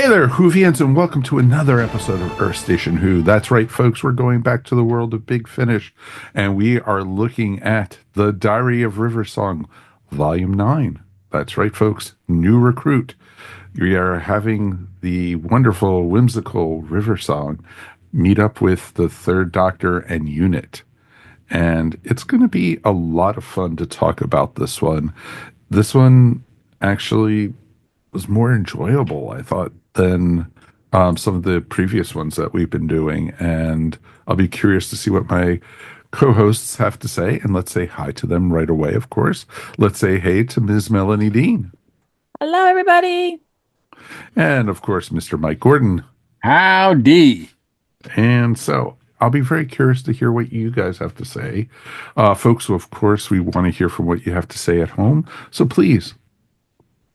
there, Whovians, and welcome to another episode of Earth Station Who. That's right, folks, we're going back to the world of Big Finish, and we are looking at The Diary of River Song, Volume 9. That's right, folks, new recruit. We are having the wonderful, whimsical River Song meet up with the Third Doctor and Unit. And it's going to be a lot of fun to talk about this one. This one actually was more enjoyable, I thought, than some of the previous ones that we've been doing. And I'll be curious to see what my co-hosts have to say. And let's say hi to them right away, of course. Let's say hey to Ms. Melanie Dean. Hello, everybody. And, of course, Mr. Mike Gordon. Howdy. And so I'll be very curious to hear what you guys have to say. Folks, of course, we want to hear from what you have to say at home. So please,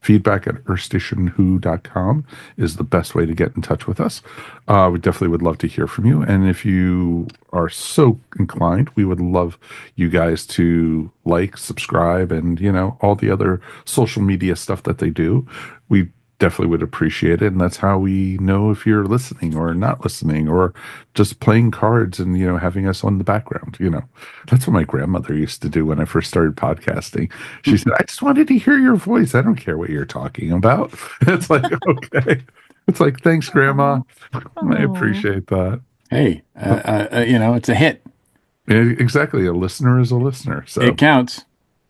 feedback at earthstationwho.com is the best way to get in touch with us. We definitely would love to hear from you. And if you are so inclined, we would love you guys to like, subscribe, and, you know, all the other social media stuff that they do. We definitely would appreciate it. And that's how we know if you're listening or not listening or just playing cards and, you know, having us on the background. You know, that's what my grandmother used to do when I first started podcasting. She said, I just wanted to hear your voice. I don't care what you're talking about. It's like, okay. It's like, thanks, Grandma. I appreciate that. Hey, you know, it's a hit. Exactly. A listener is a listener. So it counts.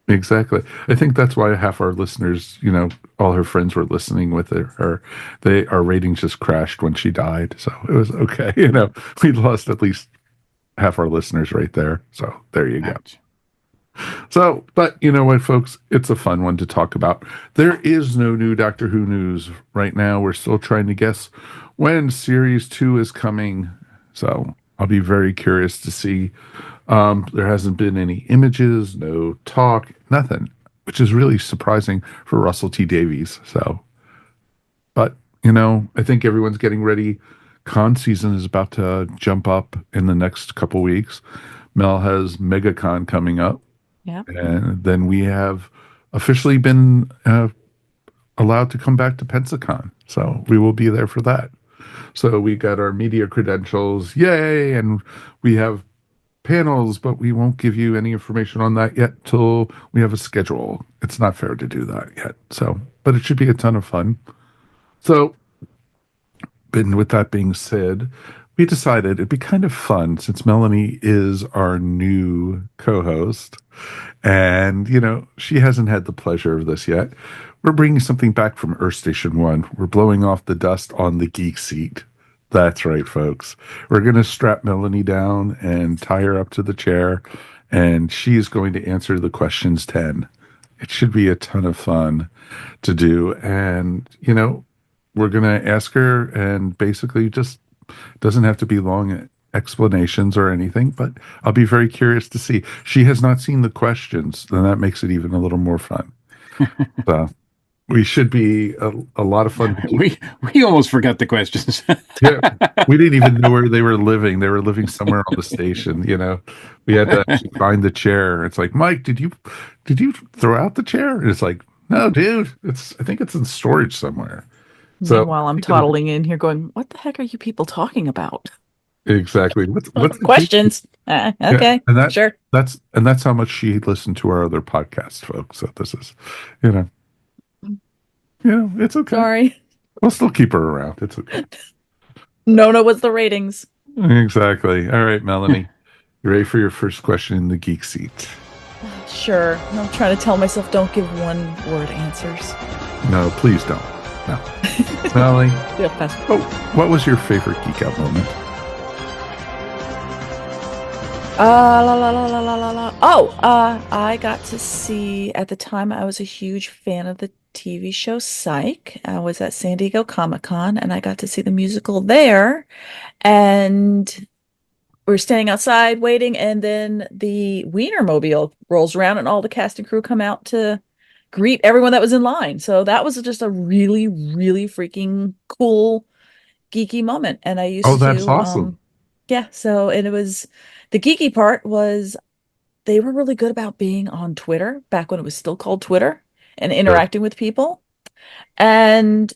Exactly. I think that's why half our listeners, you know, all her friends were listening with her. Our ratings just crashed when she died. So it was okay. You know, we lost at least half our listeners right there. So there you go. So, but you know what, folks? It's a fun one to talk about. There is no new Doctor Who news right now. We're still trying to guess when Series 2 is coming. So I'll be very curious to see. There hasn't been any images, no talk, nothing, which is really surprising for Russell T Davies. So, but, you know, I think everyone's getting ready. Con season is about to jump up in the next couple weeks. Mel has MegaCon coming up. Yeah. And then we have officially been allowed to come back to Pensacon. So we will be there for that. So we got our media credentials. Yay. And we have panels, but we won't give you any information on that yet till we have a schedule. It's not fair to do that yet. So, but it should be a ton of fun. So, and with that being said, we decided it'd be kind of fun since Melanie is our new co-host and, you know, she hasn't had the pleasure of this yet. We're bringing something back from Earth Station 1. We're blowing off the dust on the Geek Seat. That's right, folks. We're going to strap Melanie down and tie her up to the chair, and she is going to answer the questions 10. It should be a ton of fun to do. And, you know, we're going to ask her, and basically just doesn't have to be long explanations or anything, but I'll be very curious to see. She has not seen the questions, and that makes it even a little more fun. So we should be a lot of fun. We almost forgot the questions. Yeah, we didn't even know where they were living. They were living somewhere on the station. You know, we had to actually find the chair. It's like, Mike, did you throw out the chair? And it's like, no, dude. I think it's in storage somewhere. So meanwhile, I'm toddling in here going, what the heck are you people talking about? Exactly. What's questions? Okay, yeah, and sure. That's how much she listened to our other podcasts, folks. So this is, you know. Yeah, it's okay. Sorry. We'll still keep her around. It's okay. No, what's the ratings? Exactly. All right, Melanie. You ready for your first question in the Geek Seat? Sure. I'm trying to tell myself don't give one-word answers. No, please don't. No. Melanie, Yeah, pass. what was your favorite Geek Out moment? I got to see, at the time, I was a huge fan of the TV show Psych. I was at San Diego Comic-Con, and I got to see the musical there. And we're standing outside waiting, and then the Wienermobile rolls around, and all the cast and crew come out to greet everyone that was in line. So that was just a really, really freaking cool, geeky moment. And I used to... Oh, that's awesome. Yeah, so and it was... The geeky part was they were really good about being on Twitter back when it was still called Twitter and interacting with people. And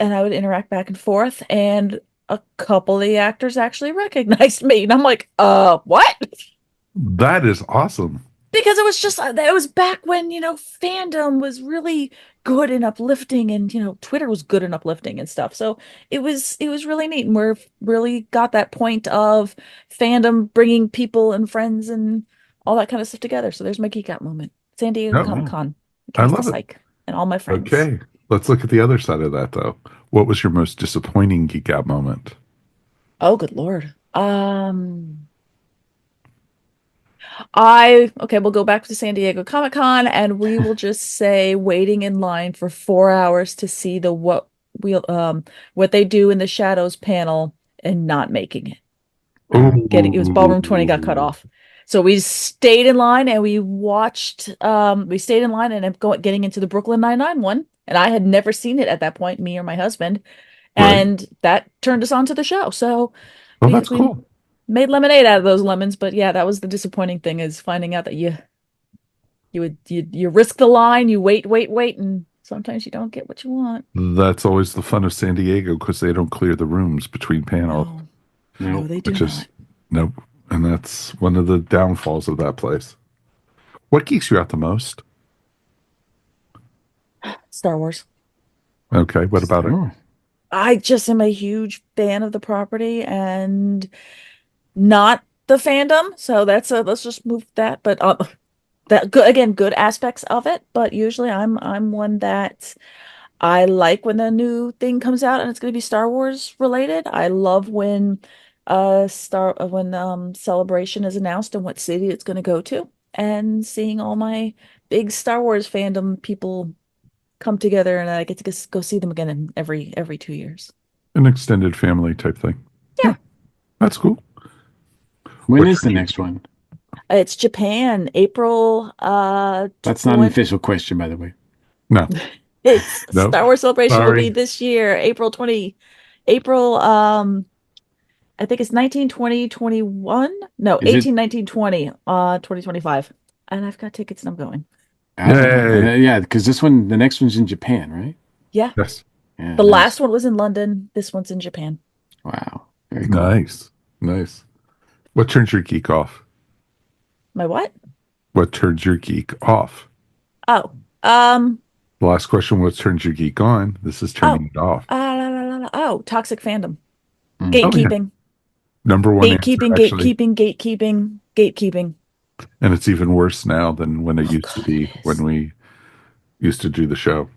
and I would interact back and forth, and a couple of the actors actually recognized me, and I'm like, what? That is awesome. Because it was just it was back when, fandom was really good and uplifting, and Twitter was good and uplifting and stuff. So it was really neat, and we're really got that point of fandom bringing people and friends and all that kind of stuff together. So there's my geek out moment. San Diego No, Comic Yeah. Con, I cast a love it. psych, and all my friends. Okay. Let's look at the other side of that, though. What was your most disappointing geek out moment? Oh, good Lord. Okay, we'll go back to San Diego Comic Con, and we will just say waiting in line for 4 hours to see what they do in the shadows panel and not making it. It was Ballroom 20 got cut Oh, off. So we stayed in line and we stayed in line and I'm getting into the Brooklyn Nine-Nine one. And I had never seen it at that point, me or my husband. right. And that turned us on to the show. So Well, we that's we cool. made lemonade out of those lemons. But yeah, that was the disappointing thing, is finding out that you risk the line, you wait, and sometimes you don't get what you want. That's always the fun of San Diego because they don't clear the rooms between panels, No, no, No. they do which is not. nope. And that's one of the downfalls of that place. What geeks you out the most? Star Wars. Okay, what about it? Sure. I just am a huge fan of the property and not the fandom. So let's just move that. But that good again, good aspects of it. But usually I'm one that I like when the new thing comes out and it's going to be Star Wars related. I love when Celebration is announced and what city it's going to go to, and seeing all my big Star Wars fandom people come together, and I get to go see them again in every 2 years. An extended family type thing. Yeah, Yeah. that's cool. When What is the turn next one? It's Japan, April That's not an 20. official question, by the way. No, It's no. Star Wars Celebration will be Sorry. this year, April 20. April I think it's 19, 20, 21. No, Is it? 18, 19, 20, 2025. And I've got tickets and I'm going. Yay. Yeah, because the next one's in Japan, right? Yeah. Yes. Yeah, The nice. last one was in London. This one's in Japan. Wow, very cool. Nice. Nice. What turns your geek off? My what? What turns your geek off? Oh, um, The last question was turns your geek on. This is oh, turning it off. toxic fandom. Mm. Oh, yeah. Gatekeeping. Number one answer, Gatekeeping, actually. gatekeeping, gatekeeping, gatekeeping. And it's even worse now than when it used to be when we used to do the show.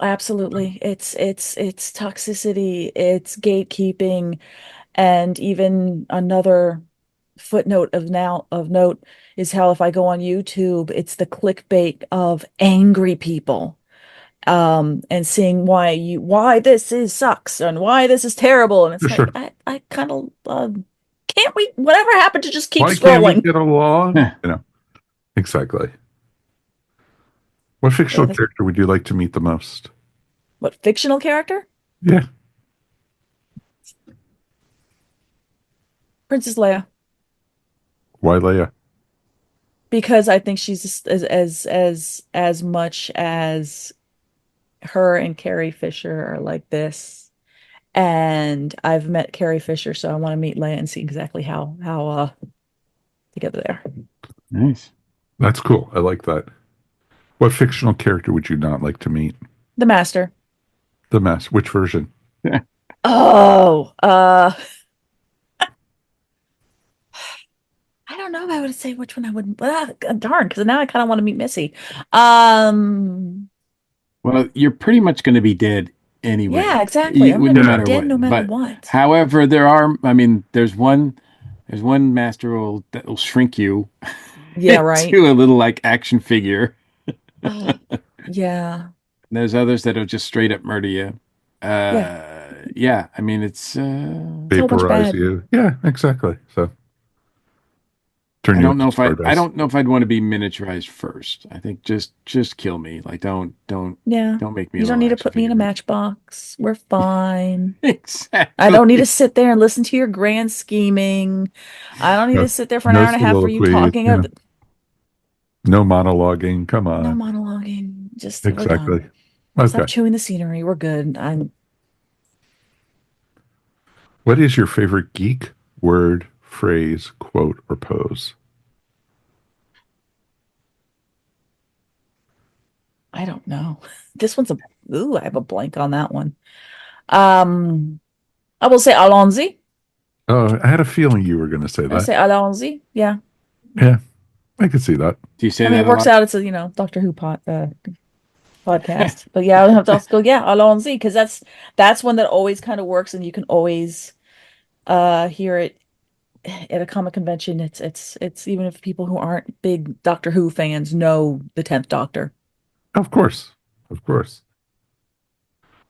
Absolutely. It's toxicity, it's gatekeeping, and even another footnote of note is how if I go on YouTube, it's the clickbait of angry people. And seeing why this is sucks and why this is terrible. And For it's like sure. I kind of can't we whatever happened to just keep Why can't we scrolling? get along? Heh. Exactly. What Yeah, fictional character would you like to meet the most? what fictional character? Yeah. Princess Leia. Why Leia? Because I think she's just as much as her and Carrie Fisher are like this. And I've met Carrie Fisher, so I want to meet Leia and see exactly how together they are. Nice. That's cool. I like that. What fictional character would you not like to meet? The Master. The Mask. Which version? Oh, I don't know if I would say which one I would. Darn, because now I kind of want to meet Missy. Um, Well, you're pretty much going to be dead yeah, anyway, exactly. I'm no gonna be matter dead what. no matter But what. however, there's one that will shrink you Yeah, right. into a little like action figure. Uh, yeah, There's others that'll just straight up murder you. yeah. Yeah, I mean it's It's a whole bunch of Vaporize bad. you. Yeah, exactly. So turn I you don't know into if I stardust. don't know if I'd want to be miniaturized first. I think just kill me. Like Yeah. don't make me You a don't little need to action put me in a figure. matchbox. We're fine. I don't need to Exactly. sit there and listen to your grand scheming. I don't need No, to sit there for an no hour and a half for you soliloquy. talking Yeah. of No monologuing. Come no on. monologuing. Just we're Exactly. done. Stop Okay. chewing the scenery. We're good. I'm What is your favorite geek word, phrase, quote, or pose? I don't know. This one's I have a blank on that one. Um, I will say allons-y. Oh, I had a feeling you were going to say I that. say allons-y. Yeah. Yeah, I could see that. Do you say I mean, that it a works lot? out. It's a, Doctor Who podcast. But yeah, I have to also go, yeah, allons-y, because that's one that always kind of works, and you can always hear it at a comic convention. It's even if people who aren't big Doctor Who fans know the 10th Doctor. Of course. Of course.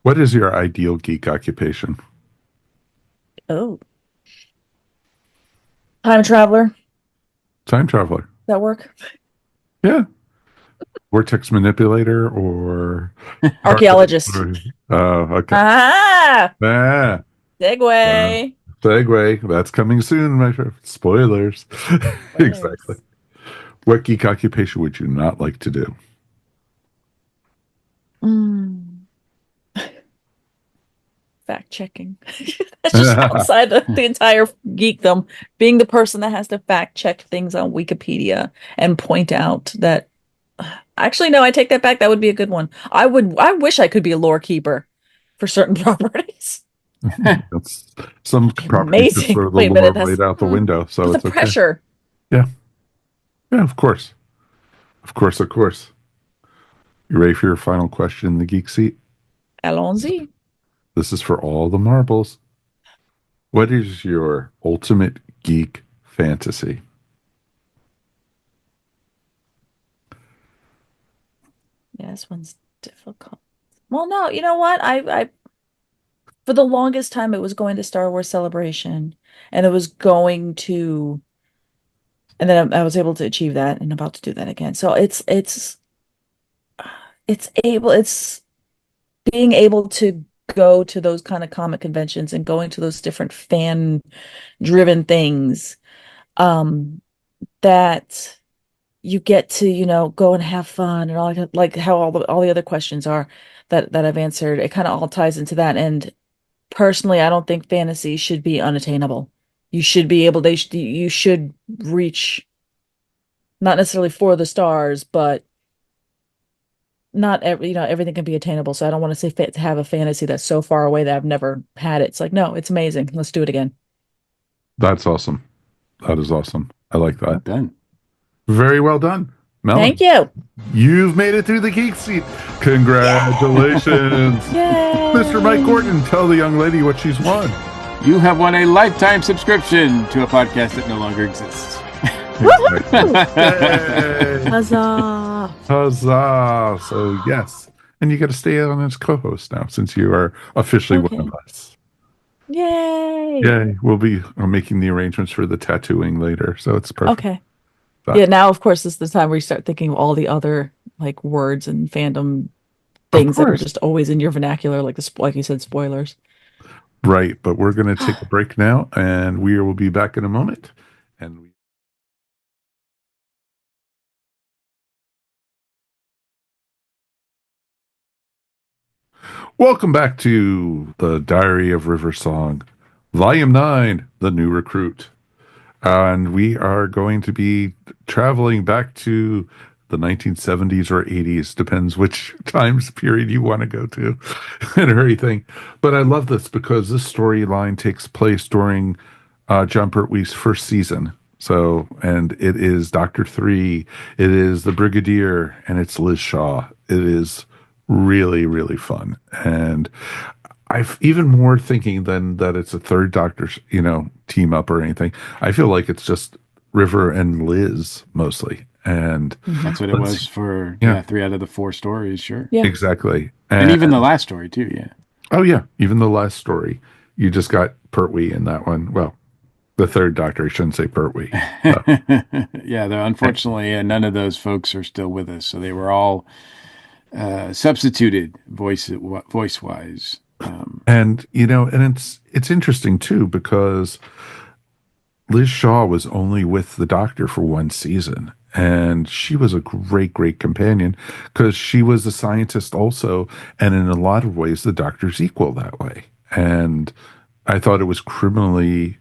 What is your ideal geek occupation? Oh, time traveler. Time traveler. That work? Yeah. Vortex manipulator or Archaeologist. okay. Ah, Ah, uh, segue. segue. That's coming soon, my friend. Spoilers. Exactly. Spoilers. What geek occupation would you not like to do? Mm, fact checking. That's just outside the entire geekdom. Being the person that has to fact check things on Wikipedia and point out that actually, no, I take that back. That would be a good one. I wish I could be a lore keeper for certain properties. That's some properties just Amazing. throw the Wait a lore minute, right that's out the window, so but the it's okay. pressure. Yeah. Yeah, of course. Of course, of course. You ready for your final question in the geek seat? Allons-y. This is for all the marbles. What is your ultimate geek fantasy? Yeah, this one's difficult. Well, no, you know what? I for the longest time it was going to Star Wars Celebration, and it was going to, and then I was able to achieve that and about to do that again. So it's being able to go to those kind of comic conventions and going to those different fan driven things um that you get to, go and have fun and all like how all the other questions are that I've answered. It kind of all ties into that. And personally, I don't think fantasy should be unattainable. You should be able, you should reach not necessarily for the stars, but not every, everything can be attainable. So I don't want to say to have a fantasy that's so far away that I've never had it. It's like, no, it's amazing. Let's do it again. That's awesome. That is awesome. I like Well that. done. Very well done. Melanie, Thank you. you've made it through the geek seat. Congratulations. Yay. Mr. Mike Gordon, tell the young lady what she's won. You have won a lifetime subscription to a podcast that no longer exists. Yay. Huzzah. Huzzah. So, yes. And you got to stay on as co host now since you are officially one of us. Yay. Yay. We'll be making the arrangements for the tattooing later. So it's perfect. Okay. So, Yeah, now of course is the time where you start thinking of all the other like words and fandom things that are course. just always in your vernacular, like you said, spoilers. Right. But we're going to take a break now and we will be back in a moment. And we welcome back to the Diary of River Song, Volume 9, The New Recruit. And we are going to be traveling back to the 1970s or 80s, depends which times period you want to go to and everything. But I love this because this storyline takes place during John Pertwee's first season. So, and it is Dr. 3, it is the Brigadier, and it's Liz Shaw. It is really, really fun. And I've even more thinking than that it's a third Doctor, team up or anything. I feel like it's just River and Liz mostly. And That's what it was for 3 out of the 4 stories, sure. Yeah. exactly. And even the last story too, yeah. Oh yeah, even the last story. You just got Pertwee in that one. Well, the third Doctor, I shouldn't say Pertwee. Yeah, though unfortunately none of those folks are still with us. So they were all substituted voice wise. And it's interesting too because Liz Shaw was only with the Doctor for one season, and she was a great companion because she was a scientist also, and in a lot of ways the Doctor's equal that way. And I thought it was criminally,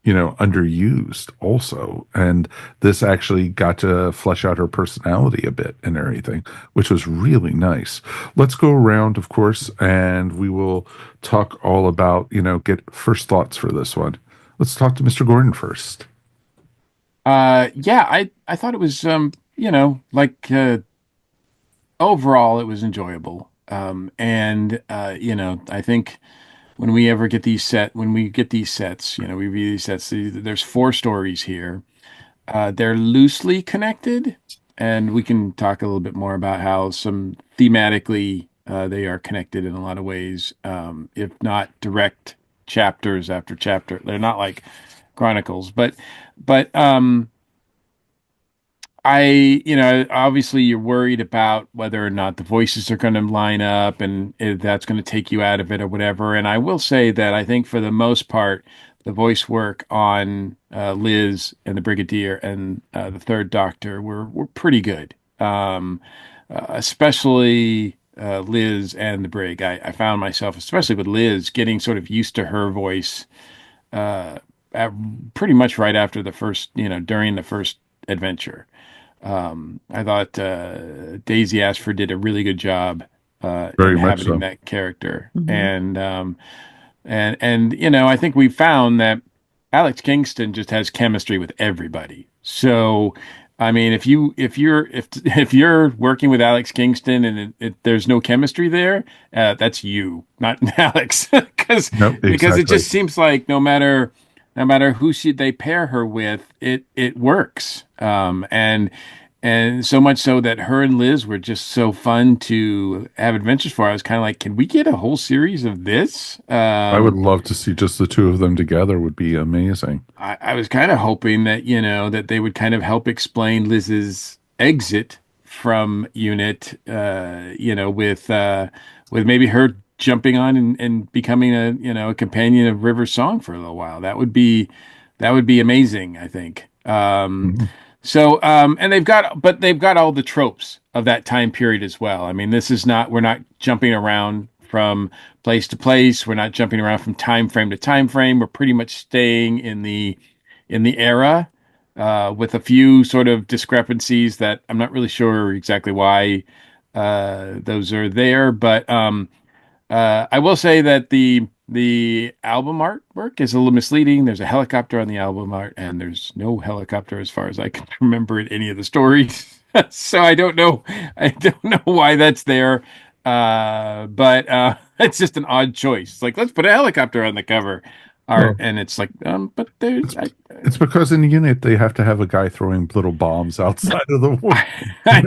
underused also. And this actually got to flesh out her personality a bit and everything, which was really nice. Let's go around, of course, and we will talk all about, get first thoughts for this one. Let's talk to Mr. Gordon first. Yeah, I thought it was like overall it was enjoyable. And I think when we get these sets, we review these sets, there's four stories here. They're loosely connected, and we can talk a little bit more about how some thematically they are connected in a lot of ways, if not direct chapters after chapter. They're not like chronicles, but obviously you're worried about whether or not the voices are going to line up and if that's going to take you out of it or whatever. And I will say that I think for the most part, the voice work on Liz and the Brigadier and the Third Doctor were pretty good. Especially Liz and the Brig. I found myself, especially with Liz, getting sort of used to her voice uh, at, pretty much right after the first, during the first adventure. I thought Daisy Ashford did a really good job Very much inhabiting so. that character, Hmm. and I think we found that Alex Kingston just has chemistry with everybody. So, I mean, if you're working with Alex Kingston and there's no chemistry there, that's you, not Alex, because No, it exactly. just seems like no matter who they pair her with, it works. And so much so that her and Liz were just so fun to have adventures for. I was kind of like, can we get a whole series of this? I would love to see just the two of them together would be amazing. I was kind of hoping that, that they would kind of help explain Liz's exit from unit, with maybe her jumping on and becoming a companion of River's song for a little while. That would be amazing, I think. Mhm. And they've got all the tropes of that time period as well. I mean, we're not jumping around from place to place. We're not jumping around from time frame to time frame. We're pretty much staying in the era, with a few sort of discrepancies that I'm not really sure exactly why those are there. But I will say that the album artwork is a little misleading. There's a helicopter on the album art, and there's no helicopter as far as I can remember in any of the stories. So I don't know. I don't know why that's there. But it's just an odd choice. It's like, let's put a helicopter on the cover art, Well, and it's like, but there's it's it's because in the unit they have to have a guy throwing little bombs outside of their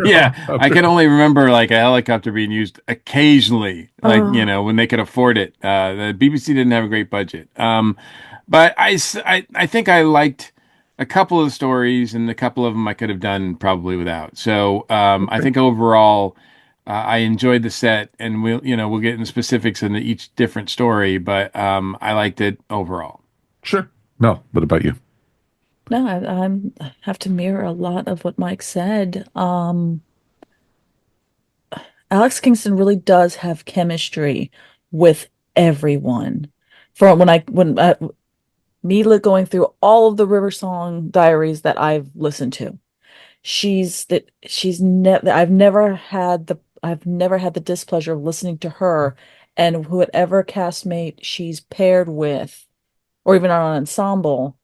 yeah, I helicopter. can only remember like a helicopter being used occasionally, like Oh, when they could afford it. The BBC didn't have a great budget, but I think I liked a couple of the stories, and a couple of them I could have done probably without. So I Okay, think overall, I enjoyed the set, and we'll get into specifics in each different story, but I liked it overall. sure. No, what about you? no, I have to mirror a lot of what Mike said. Alex Kingston really does have chemistry with everyone. From when going through all of the River Song diaries that I've listened to, she's never I've never had the displeasure of listening to her and whatever castmate she's paired with, or even on an ensemble.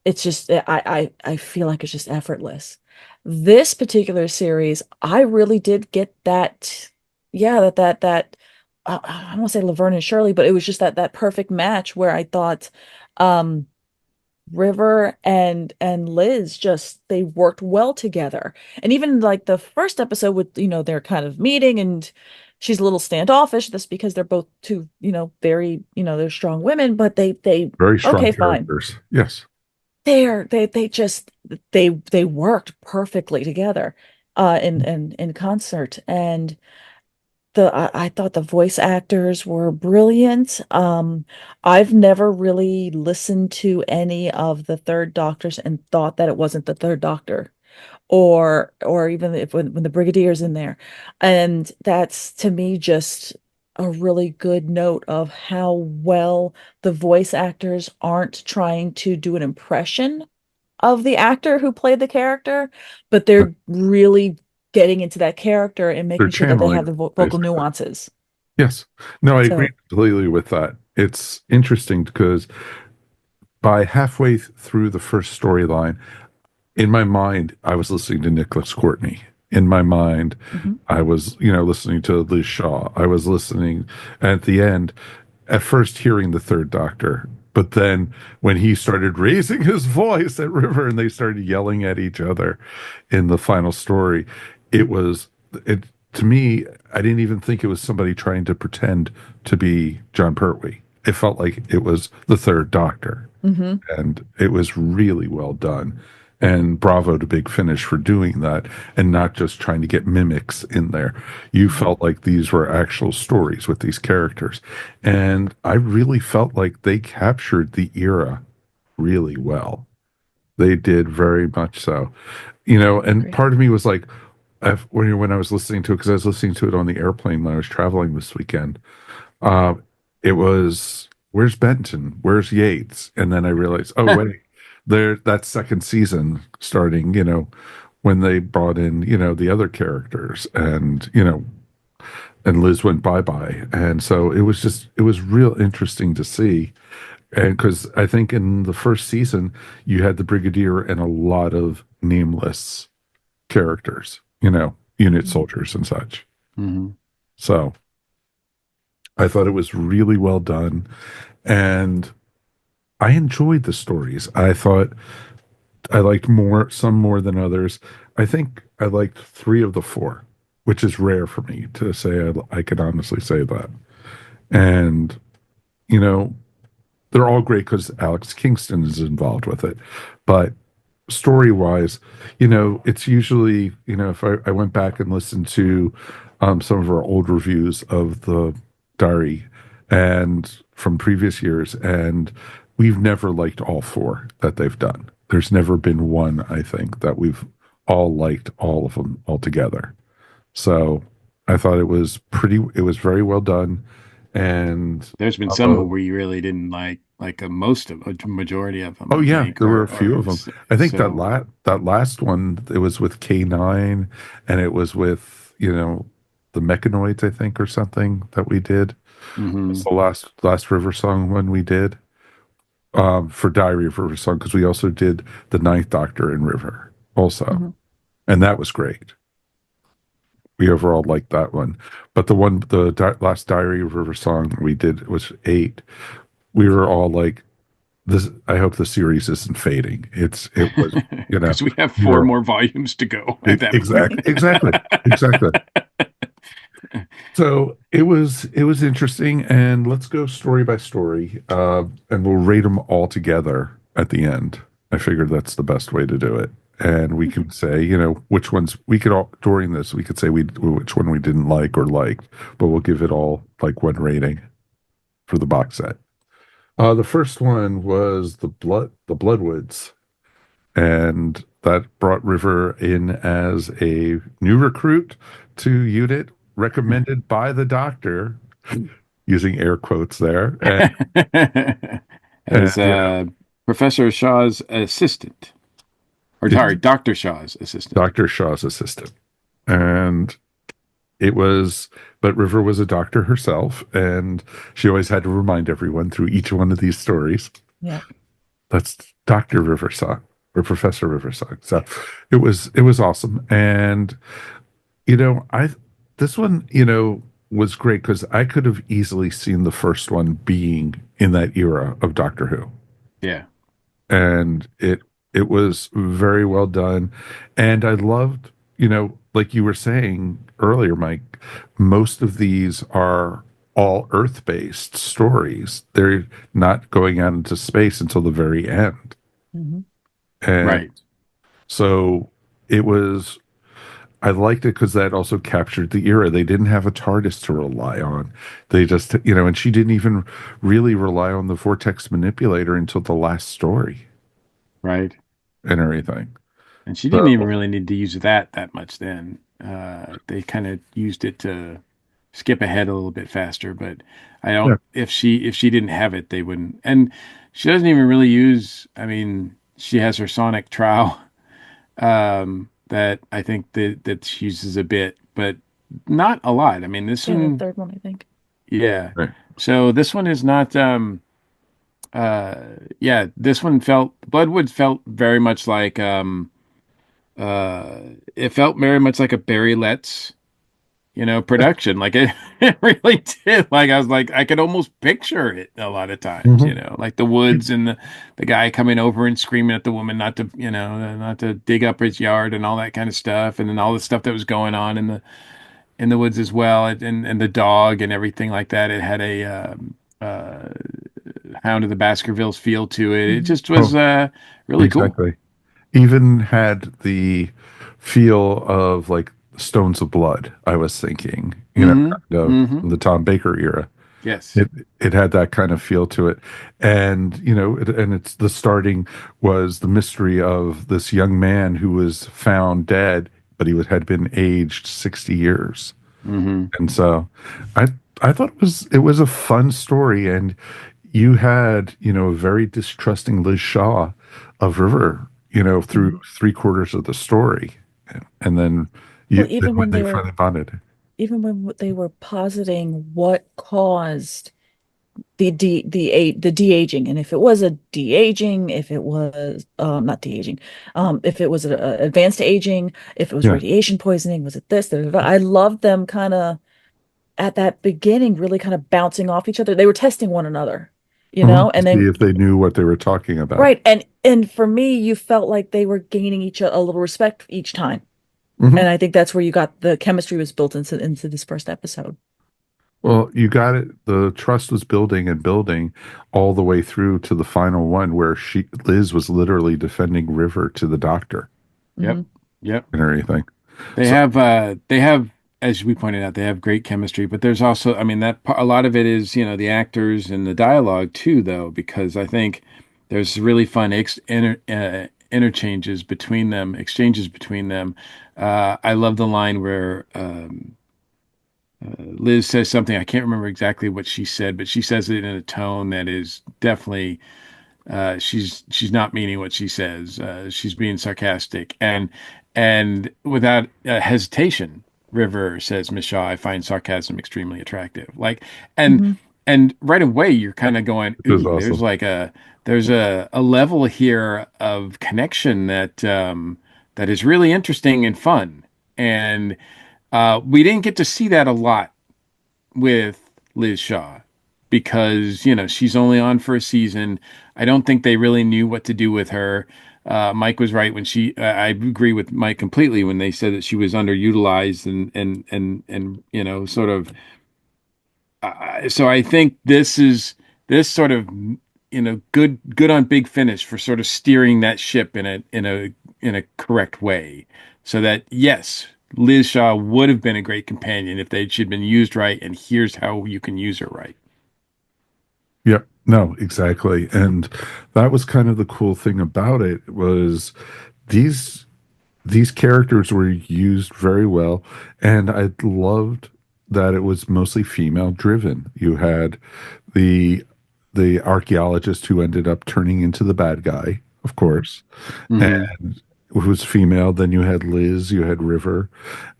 It's just I feel like it's just effortless. This particular series, I really did get that, yeah, that I don't want to say Laverne and Shirley, but it was just that perfect match where I thought um River and Liz just they worked well together. And even like the first episode with, they're kind of meeting and she's a little standoffish. That's because they're both two, very, they're strong women, but they Very strong okay, fine. characters. Yes. They just they worked perfectly together in concert. And I thought the voice actors were brilliant. I've never really listened to any of the Third Doctors and thought that it wasn't the Third Doctor, or even if when the Brigadier's in there. And that's to me just a really good note of how well the voice actors aren't trying to do an impression of the actor who played the character, but they're really getting into that character and They're making sure that they channeling have them, the vocal basically. nuances. Yes. No, I agree So, completely with that. It's interesting because by halfway through the first storyline, in my mind, I was listening to Nicholas Courtney. In my mind, mhm. I was, listening to Liz Shaw. I was listening at the end, at first hearing the third doctor. But then when he started raising his voice at River and they started yelling at each other in the final story, it was, it, to me, I didn't even think it was somebody trying to pretend to be John Pertwee. It felt like it was the third doctor, Hmm. and it was really well done. And bravo to Big Finish for doing that and not just trying to get mimics in there. You Hmm. felt like these were actual stories with these characters. And I really felt like they captured the era really well. They did very much so. And Agree. part of me was like, when I was listening to it, because I was listening to it on the airplane when I was traveling this weekend, uh, it was, where's Benton? Where's Yates? And then I realized, oh, wait, that second season starting, when they brought in, the other characters and Liz went bye-bye. And so it was real interesting to see. And because I think in the first season, you had the Brigadier and a lot of nameless characters, unit Mhm. soldiers and such. Hmm. So I thought it was really well done. And I enjoyed the stories. I thought I liked some more than others. I think I liked three of the four, which is rare for me to say. I could honestly say that. And, you know, they're all great because Alex Kingston is involved with it. But story wise, it's usually, if I went back and listened to some of our old reviews of the diary and from previous years, and we've never liked all four that they've done. There's never been one, I think, that we've all liked all of them altogether. So I thought it was very well done. And There's been some where you really didn't like a majority of them, oh I yeah, think, there were a few of them. I think so. that last one, it was with K9 and it was with, the Mechanoids, I think, or something that we did. It's Hmm. the last River Song one we did. For Diary of River Song, because we also did the Ninth Doctor in River also. Hmm. And that was great. We overall liked that one. But last Diary of River Song we did was 8. We were all like, this, I hope the series isn't fading. It was, Because we have we four were more volumes to go at that point. exactly. So it was interesting, and let's go story by story, and we'll rate them all together at the end. I figured that's the best way to do it, and we can say, which ones we could all during this we could say which one we didn't like or liked, but we'll give it all like one rating for the box set. The first one was the Bloodwoods, and that brought River in as a new recruit to unit, recommended by the doctor, using air quotes there. And As yeah, Professor Shaw's assistant, or sorry, it's Dr. Shaw's assistant. Dr. Shaw's assistant. And it was, but River was a doctor herself, and she always had to remind everyone through each one of these stories Yeah. that's Dr. Riversong or Professor Riversong. So it was awesome. And I this one, was great because I could have easily seen the first one being in that era of Doctor Who. Yeah. And it was very well done. And I loved, like you were saying earlier, Mike, most of these are all Earth-based stories. They're not going out into space until the very end. Hmm. And Right. so it was I liked it because that also captured the era. They didn't have a TARDIS to rely on. They just, and she didn't even really rely on the vortex manipulator until the last story Right. and everything. And she didn't even So, really need to use that much then. They kind of used it to skip ahead a little bit faster. But I Yeah. don't, if she didn't have it, they wouldn't. And she doesn't even really use, I mean, she has her sonic trowel that I think that she uses a bit, but not a lot. I mean, this Yeah, the one, third one, I think. yeah. Right. So this one is not uh yeah, this one felt Bloodwood felt very much like uh it felt very much like a Barry Letts, production. Like it, it really did. Like I was like I could almost picture it a lot of times, Mhm. like the woods and the guy coming over and screaming at the woman not to, not to dig up his yard and all that kind of stuff, and then all the stuff that was going on in the woods as well, and the dog and everything like that. It had a Hound of the Baskervilles feel to it. It Hmm. just was Oh, really cool. exactly. Even had the feel of like Stones of Blood, I was thinking, Hmm. kind of Hmm. the Tom Baker era. Yes. It had that kind of feel to it. And, and it's the starting was the mystery of this young man who was found dead, but had been aged 60 years. Hmm. And so I I thought it was a fun story, and you had, a very distrusting Liz Shaw of River, through Hmm. three-quarters of the story. And then Well, then when they finally bonded. even when they were positing what caused the de-aging, and if it was a de-aging, if it was not de-aging, if it was a advanced aging, if it was Yeah. radiation poisoning, was it this? Da, da, da. I loved them kind of at that beginning, really kind of bouncing off each other. They were testing one another, To and see then if they knew what they were talking about. right, and for me, you felt like they were gaining each a little respect each time, hmm and I think that's where you got the chemistry was built into this first episode. Well, you got it. The trust was building and building all the way through to the final one where Liz was literally defending River to the doctor Yep. Hmm. Yep. and everything. They So, have as we pointed out, they have great chemistry, but there's also, I mean, a lot of it is, the actors and the dialogue too, though, because I think there's really fun interchanges between them, exchanges between them. I love the line where Liz says something. I can't remember exactly what she said, but she says it in a tone that is definitely she's not meaning what she says. She's being sarcastic, and without hesitation, River says, "Miss Shaw, I find sarcasm extremely attractive." Like, and Hmm. and right away you're kind of going, which was "Ooh, there's awesome. like there's a level here of connection that is really interesting and fun." And we didn't get to see that a lot with Liz Shaw because, she's only on for a season. I don't think they really knew what to do with her. Mike was right when I agree with Mike completely when they said that she was underutilized and sort of. So I think this sort of, good on Big Finish for sort of steering that ship in a correct way, so that yes, Liz Shaw would have been a great companion if she'd been used right, and here's how you can use her right. Yep. No, exactly. And that was kind of the cool thing about it was these these characters were used very well, and I loved that it was mostly female driven. You had the the archaeologist who ended up turning into the bad guy, of course, Hmm. and who was female. Then you had Liz, you had River,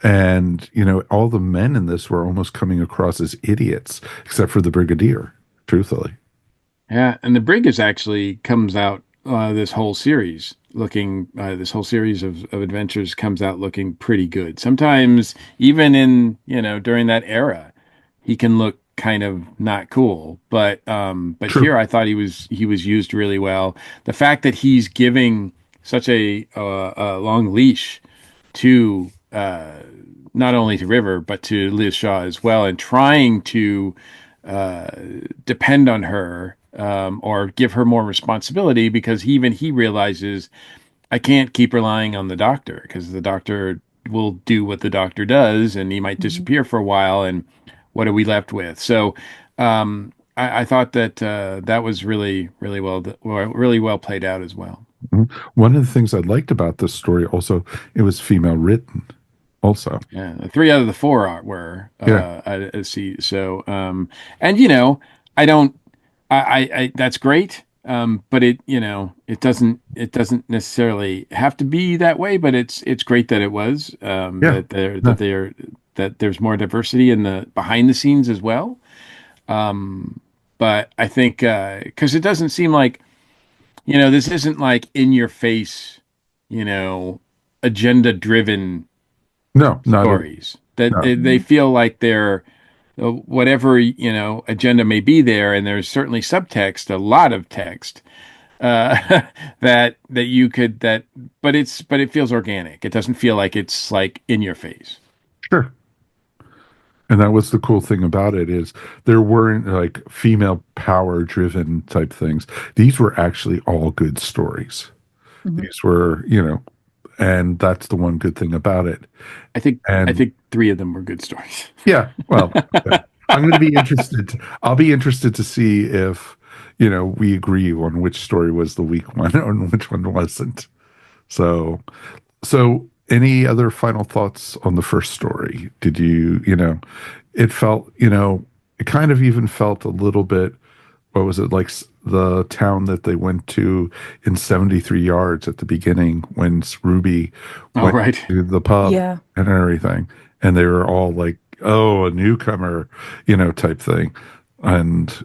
and all the men in this were almost coming across as idiots, except for the Brigadier, truthfully. Yeah, and the Brig is actually comes out this whole series of adventures comes out looking pretty good. Sometimes even in, during that era, he can look kind of not cool, but True. here I thought he was used really well. The fact that he's giving such a long leash to not only to River but to Liz Shaw as well, and trying to uh, depend on her, or give her more responsibility, because even he realizes I can't keep relying on the doctor because the doctor will do what the doctor does and he might Hmm. disappear for a while, and what are we left with? So I thought that that was really well played out as well. Mhm. One of the things I liked about this story also, it was female written also. Yeah, three out of the four are were Yeah. I see. So and you know, I don't I that's great. But it doesn't necessarily have to be that way, but it's great that it was Yeah. that they're that there's more diversity in the behind the scenes as well. But I think because it doesn't seem like, this isn't like in your face, you know, agenda driven No, not at stories that no. they Mhm. feel like they're whatever, agenda may be there, and there's certainly subtext, a lot of text that you could that but it feels organic. It doesn't feel like it's like in your face. Sure. And that was the cool thing about it is there weren't like female power driven type things. These were actually all good stories. Mhm. These were, and that's the one good thing about it. I And think three of them were good stories. yeah, well, okay. I'm going to be interested. I'll be interested to see if, we agree on which story was the weak one and which one wasn't. So, so any other final thoughts on the first story? Did it felt, it kind of even felt a little bit, what was it, like the town that they went to in 73 yards at the beginning when Ruby Oh, went right. to the pub Yeah. and everything. And they were all like, oh, a newcomer, type thing. And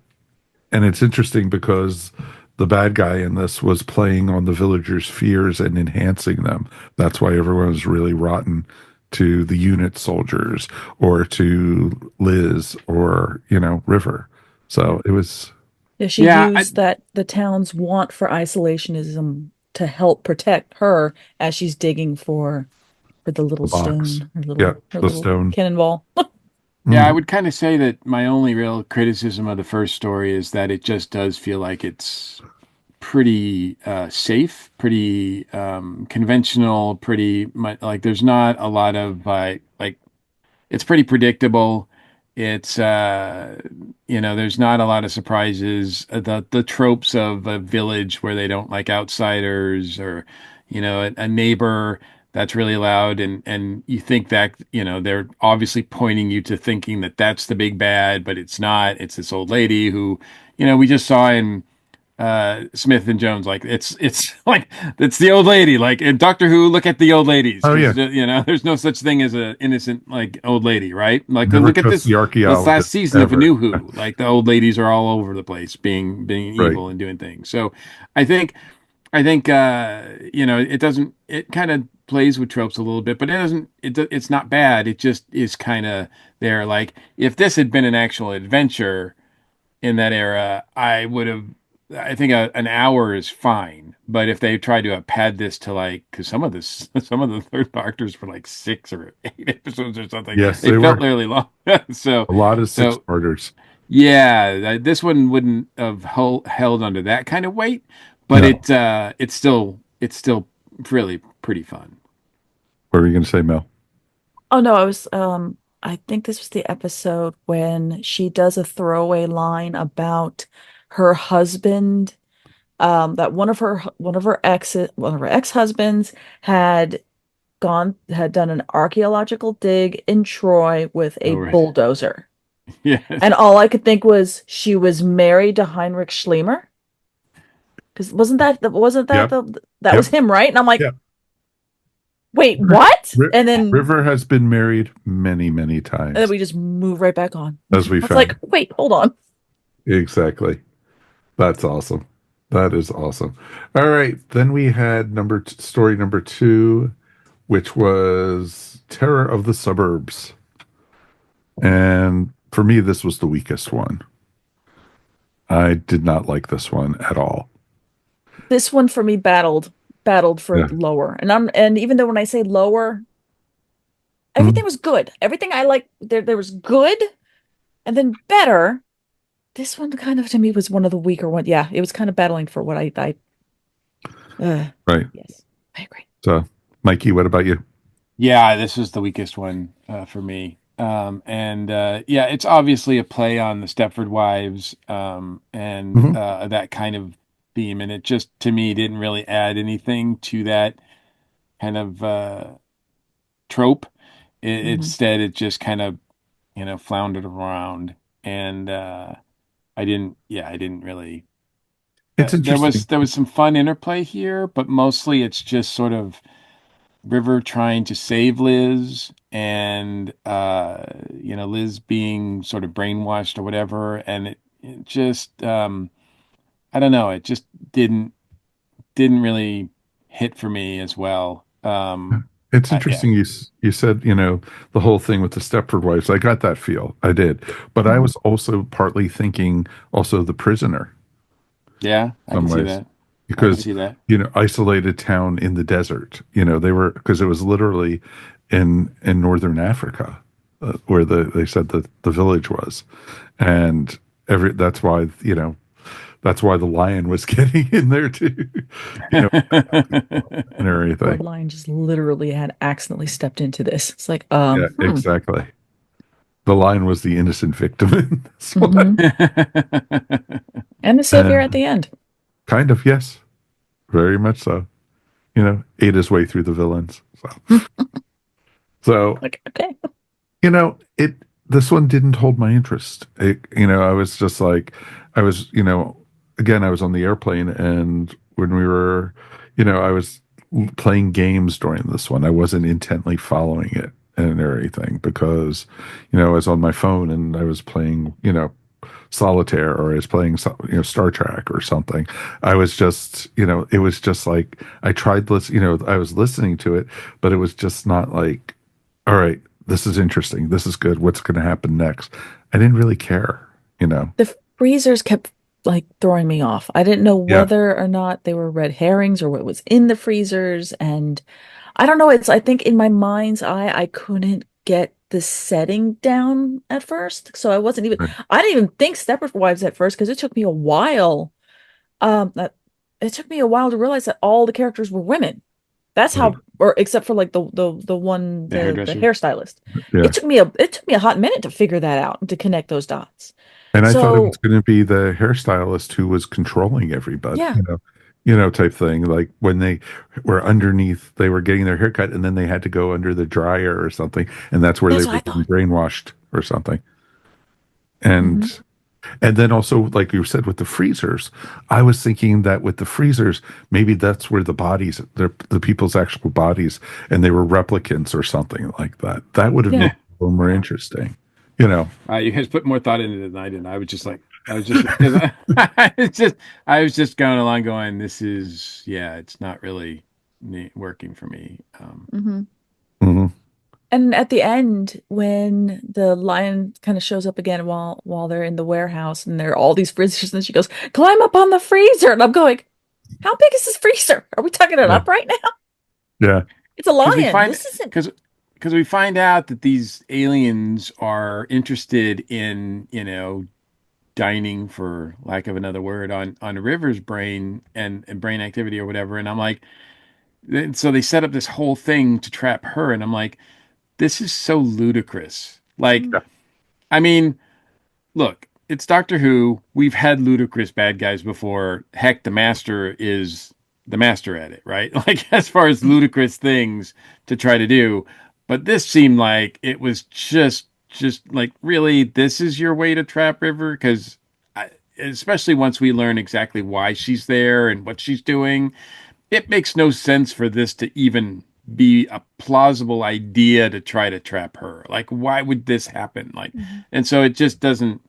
and it's interesting because the bad guy in this was playing on the villagers' fears and enhancing them. That's why everyone was really rotten to the unit soldiers or to Liz or, River. Yeah. So it was, Yeah, she Yeah, used that the town's want for isolationism to help protect her as she's digging for the little the box. stone, Yeah, her the little stone. cannonball. I Mhm. would kind of say that my only real criticism of the first story is that it just does feel like it's pretty safe, pretty conventional, pretty much like there's not a lot of like it's pretty predictable. It's there's not a lot of surprises. The tropes of a village where they don't like outsiders, or a neighbor that's really loud, and you think that they're obviously pointing you to thinking that that's the big bad, but it's not. It's this old lady who we just saw in Smith and Jones. Like it's like it's the old lady. Like in Doctor Who, look at the old ladies, Oh because yeah. there's no such thing as a innocent like old lady, right? Like Never look at trust this the this last archaeologist season of a ever. New Who. Like the old ladies are all over the place, being Right. evil and doing things. So I think it doesn't it kind of plays with tropes a little bit, but it's not bad. It just is kind of there. Like if this had been an actual adventure in that era, I would have. I think an hour is fine, but if they tried to pad this to like, because some of the third Doctors were like 6 or 8 episodes or something, Yes, they they felt were. really long. So, A lot of six so parters. yeah, this one wouldn't have held under that kind of weight, but No. it's still really pretty fun. What were you going to say, Mel? Oh no, I think this was the episode when she does a throwaway line about her husband, that one of her ex-husbands had done an archaeological dig in Troy with a Oh, right. bulldozer. Yes. And all I could think was she was married to Heinrich Schliemer. Because Yep. that was Yep. him, right? And I'm like, Yep. wait, what? Ri- And River has been married many, many then times, we just move right back on. as we I was like, found. wait, hold on. Exactly. That's awesome. That is awesome. All right. Then we had story number two, which was Terror of the Suburbs. And for me, this was the weakest one. I did not like this one at all. This one for me battled for Yeah. lower. And even though when I say lower, everything Mhm. was good. Everything I like there was good and then better. This one kind of to me was one of the weaker ones. Yeah, it was kind of battling for what I Right. yes, I agree. So, Mikey, what about you? Yeah, this was the weakest one for me. And yeah, it's obviously a play on the Stepford Wives, and Mhm. that kind of theme. And it just, to me, didn't really add anything to that kind of trope. Hmm. Instead, it just kind of, floundered around. And I didn't really. It's interesting. There was some fun interplay here, but mostly it's just sort of River trying to save Liz and Liz being sort of brainwashed or whatever, and it just I don't know, it just didn't didn't really hit for me as well. It's Yeah. interesting you said, the whole thing with the Stepford wives. I got that feel. I did. But I Hmm. was also partly thinking also the prisoner Yeah, I some can see ways that. I can because, see that. isolated town in the desert. They were because it was literally in northern Africa, where they said that the village was. And that's why the lion was getting in there too, you know, and Poor everything. lion just literally had accidentally stepped into this. It's like, Yeah, exactly. The lion was the innocent victim in this one. hmm. And the savior at And the end. kind of, yes, very much so. Ate his way through the villains. So, Like, okay. it this one didn't hold my interest. I was just like, I was, again, I was on the airplane, and when we were, I was playing games during this one. I wasn't intently following it and everything because, I was on my phone and I was playing, solitaire, or I was playing Star Trek or something. I was just, it was just like I tried I was listening to it, but it was just not like, all right, this is interesting. This is good. What's going to happen next? I didn't really care, you know. The freezers kept like throwing me off. I didn't know Yeah, whether or not they were red herrings or what was in the freezers. And I don't know. I think in my mind's eye, I couldn't get the setting down at first. So right, I didn't even think Stepford Wives at first because it took me a while. That it took me a while to realize that all the characters were women. That's right. how, or except for like the one, The the hairdresser. hairstylist. Yeah. It took me a hot minute to figure that out and to connect those dots. And I thought it was So going to be the hairstylist who was controlling everybody, yeah, type thing. Like when they were underneath, they were getting their haircut, and then they had to go under the dryer or something, and that's where they that's what were I being thought. brainwashed or something. And Hmm. and then also, like you said, with the freezers, I was thinking that with the freezers, maybe that's where the people's actual bodies, and they were replicants or something like that. That would have made Yeah. it a little more interesting, you know. You guys put more thought into it than I did. I was just like, I was just because I was just going along, going, this is, yeah, it's not really working for me. Hmm. Mhm. And at the end, when the lion kind of shows up again while they're in the warehouse and there are all these freezers, and she goes, "Climb up on the freezer," and I'm going, "How big is this freezer? Are we tucking it Yeah, up right now? yeah, It's a Because we lion. find This isn't." because because we find out that these aliens are interested in, dining, for lack of another word, on River's brain and brain activity or whatever. And I'm like, so they set up this whole thing to trap her, and I'm like, this is so ludicrous. Like, yeah, I mean, look, it's Doctor Who. We've had ludicrous bad guys before. Heck, the Master is the master at it, right? Like, as far as ludicrous things to try to do. But this seemed like it was just like, really, this is your way to trap River? Because especially once we learn exactly why she's there and what she's doing, it makes no sense for this to even be a plausible idea to try to trap her. Like, why would this happen? Like, Mhm. and so it just doesn't,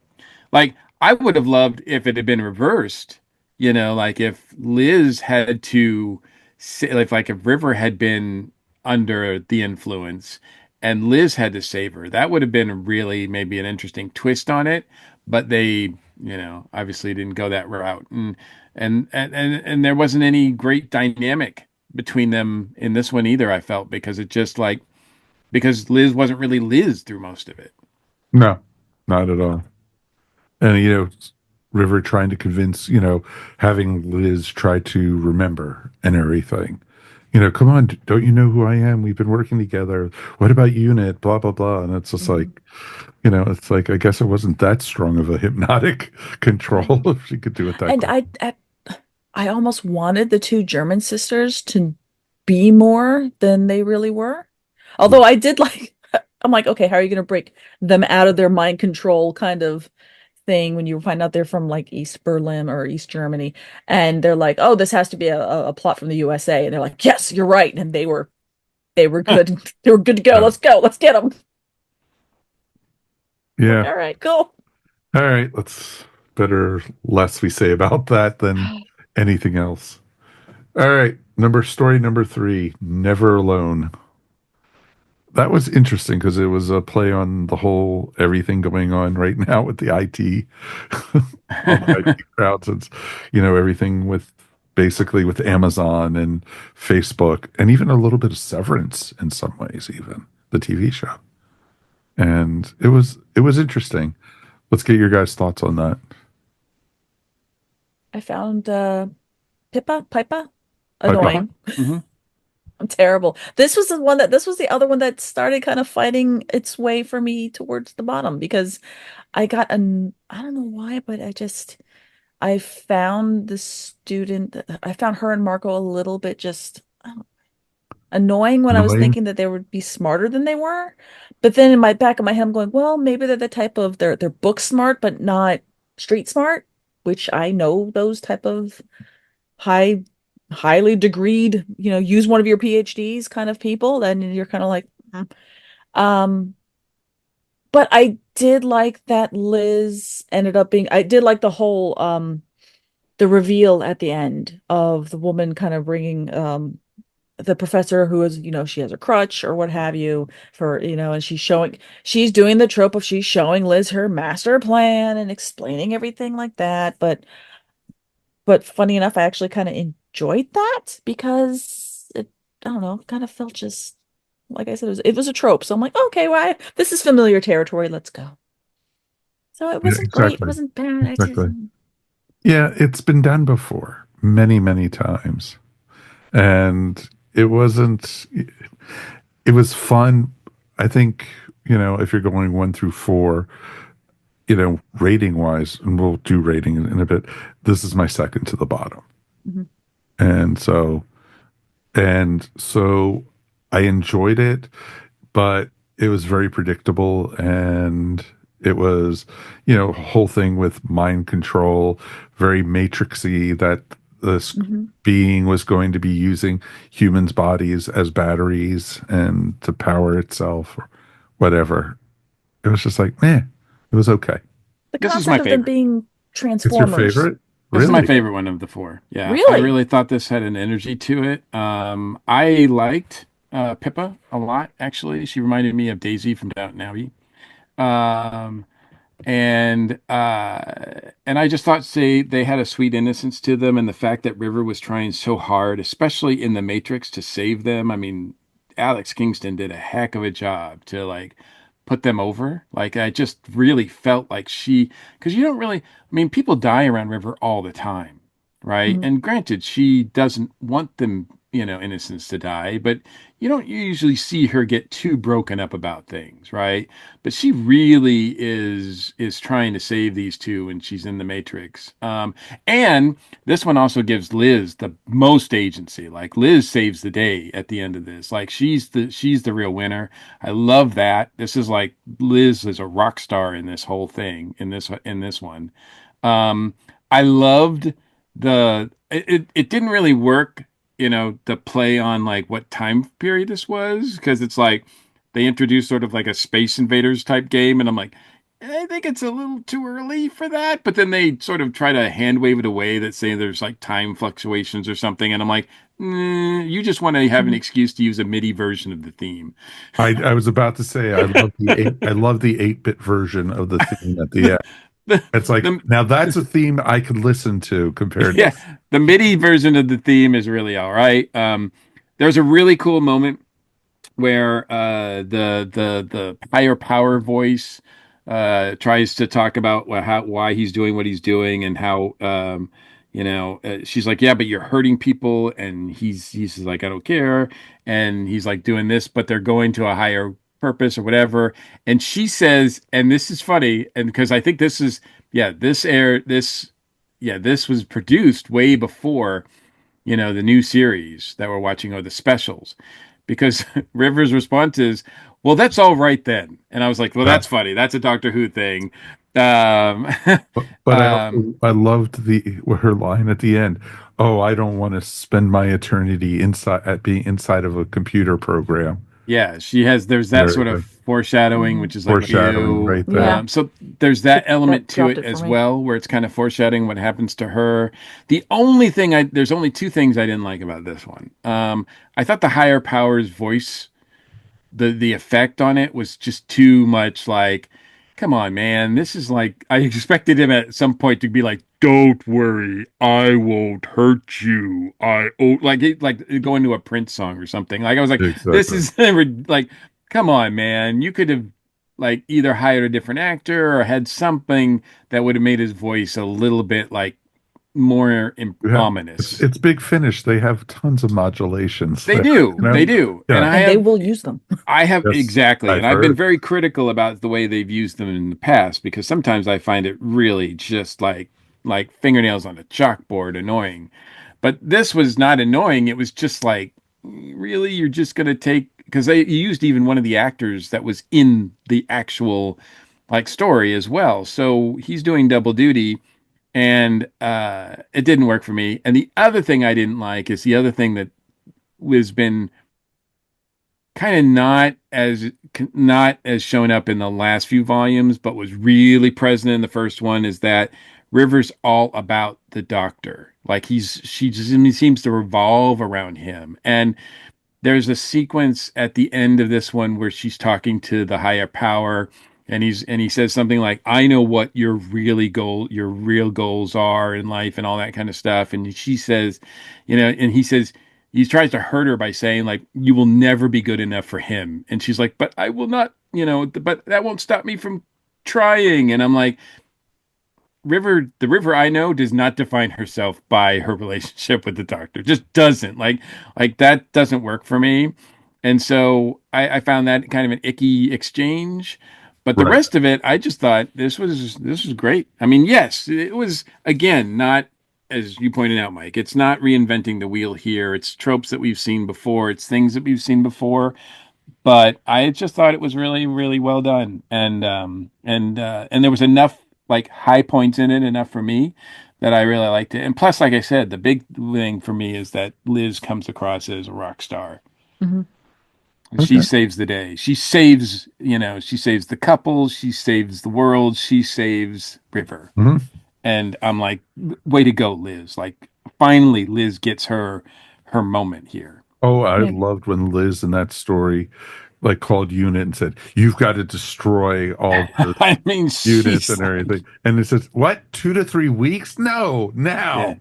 like, I would have loved if it had been reversed, like if Liz had to say, like if River had been under the influence and Liz had to save her, that would have been really maybe an interesting twist on it. But they, obviously didn't go that route. And there wasn't any great dynamic between them in this one either, I felt, because it just like, because Liz wasn't really Liz through most of it. no, not at all. And River trying to convince, having Liz try to remember and everything. Come on, don't you know who I am? We've been working together. What about unit? Blah blah blah. And it's just like, Mhm. it's like I guess it wasn't that strong of a hypnotic control if she could do it that And quick. I almost wanted the two German sisters to be more than they really were. Yeah. Although I did like I'm like, okay, how are you going to break them out of their mind control kind of thing when you find out they're from like East Berlin or East Germany, and they're like, oh, this has to be a plot from the USA, and they're like, yes, you're right, and they were good, they were good to go. Yeah. Let's go, let's get them. Like, Yeah. all right, cool. All right. Let's better less we say about that than anything else. All right. Story number three, Never Alone. That was interesting because it was a play on the whole everything going on right now with the IT, all the IT crowd, since, everything with basically with Amazon and Facebook and even a little bit of Severance in some ways, even the TV show. And it was interesting. Let's get your guys' thoughts on that. I found Pippa Piper? annoying. Mhm. I'm terrible. This was the other one that started kind of fighting its way for me towards the bottom because I don't know why, but I found I found her and Marco a little bit just annoying when I was Annoying? thinking that they would be smarter than they were. But then in my back of my head, I'm going, well, maybe they're the type of they're book smart, but not street smart, which I know those type of high, highly degreed, use one of your PhDs kind of people. Then you're kind of like, "Mm." um, but I did like that Liz ended up being. I did like the whole the reveal at the end of the woman kind of bringing the professor who is, she has a crutch or what have you for, and she's doing the trope of she's showing Liz her master plan and explaining everything like that. But funny enough, I actually kind of enjoyed that because I don't know, kind of felt just like I said, it was a trope. So I'm like, okay, well, this is familiar territory. Let's go. So it Yeah, wasn't great. It exactly. wasn't bad. I just, Exactly. Yeah, it's been done before many, many times. And it wasn't, it was fun. I think, if you're going one through four, rating wise, and we'll do rating in a bit, this is my second to the bottom. Mhm. And so I enjoyed it, but it was very predictable, and it was, whole thing with mind control, very matrixy, that this Mhm. being was going to be using humans' bodies as batteries and to power itself or whatever. It was just like, it was okay. The This is my concept of them favorite. being It's your Transformers. favorite? This is my Really? favorite one of the four. Yeah, I Really? really thought this had an energy to it. I liked Pippa a lot, actually. She reminded me of Daisy from Downton Abbey. Um, and I just thought, say, they had a sweet innocence to them, and the fact that River was trying so hard, especially in the Matrix, to save them. I mean, Alex Kingston did a heck of a job to like put them over. Like I just really felt like because you don't really, I mean, people die around River all the time, right? Mhm. And granted, she doesn't want them, innocents to die, but you don't usually see her get too broken up about things, right? But she really is trying to save these two when she's in the Matrix. And this one also gives Liz the most agency. Like Liz saves the day at the end of this. Like she's the real winner. I love that. This is like Liz is a rock star in this whole thing in this one. Um, I loved it didn't really work, the play on like what time period this was, because it's like they introduced sort of like a Space Invaders type game, and I'm like, I think it's a little too early for that. But then they sort of try to hand wave it away that say there's like time fluctuations or something, and I'm like, you just want to have an Mhm. excuse to use a MIDI version of the theme. I was about to say I love the 8-bit version of the theme at the end. the, It's like, the now that's a theme I could listen to compared yeah, the MIDI version of the theme is really all right. There's a really cool moment where the higher power voice tries to talk about why he's doing what he's doing, and how she's like, yeah, but you're hurting people, and he's like, I don't care, and he's like doing this, but they're going to a higher purpose or whatever. And she says, and this is funny, and because I think this is, yeah, this was produced way before, the new series that we're watching, or the specials, because River's response is, well, that's all right then. And I was like, well, Yeah. that's funny. That's a Doctor Who thing. Um, But um, I loved the her line at the end. Oh, I don't want to spend my eternity inside at being inside of a computer program. yeah, she has, there's that Very sort of like foreshadowing, Mhm. which is like, foreshadowing ew. right there. Yeah, So there's that that element to dropped it it for as me. well, where it's kind of foreshadowing what happens to her. There's only two things I didn't like about this one. I thought the higher powers voice, the effect on it was just too much like, come on, man. This is like, I expected him at some point to be like, don't worry, I won't hurt you. Like going to a Prince song or something. Like I was like, this Exactly. is like, come on, man. You could have like either hired a different actor or had something that would have made his voice a little bit like more You have ominous. it's Big Finish. They have tons of modulations They there. do. You know? They do. And Yeah. And they will use them. I have Yes, exactly, I've and I've been heard. very critical about the way they've used them in the past because sometimes I find it really just like fingernails on a chalkboard annoying. But this was not annoying. It was just like, really, you're just gonna take because they used even one of the actors that was in the actual like story as well. So he's doing double duty, and it didn't work for me. And the other thing I didn't like is the other thing that was been kind of not as shown up in the last few volumes, but was really present in the first one is that River's all about the doctor. Like she just he seems to revolve around him. And there's a sequence at the end of this one where she's talking to the higher power and he says something like, I know what your real goals are in life and all that kind of stuff. And she says, and he says, he tries to hurt her by saying like, you will never be good enough for him. And she's like, but I will not, but that won't stop me from trying. And I'm like, the River I know does not define herself by her relationship with the doctor. Just doesn't. Like that doesn't work for me. And so I found that kind of an icky exchange. But the Right. rest of it, I just thought this was great. I mean, yes, it was again not as you pointed out, Mike. It's not reinventing the wheel here. It's tropes that we've seen before. It's things that we've seen before, but I just thought it was really, really well done, and there was enough like high points in it, enough for me that I really liked it. And plus, like I said, the big thing for me is that Liz comes across as a rock star. Mhm. She Okay. saves the day. She saves the couple. She saves the world. She saves River. Mhm. And I'm like, way to go, Liz! Like, finally, Liz gets her moment here. Oh, I Yeah. loved when Liz in that story like called unit and said, "You've got to destroy all the I mean, units she's and like, everything." And it says, "What? 2 to 3 weeks? No, yeah, now."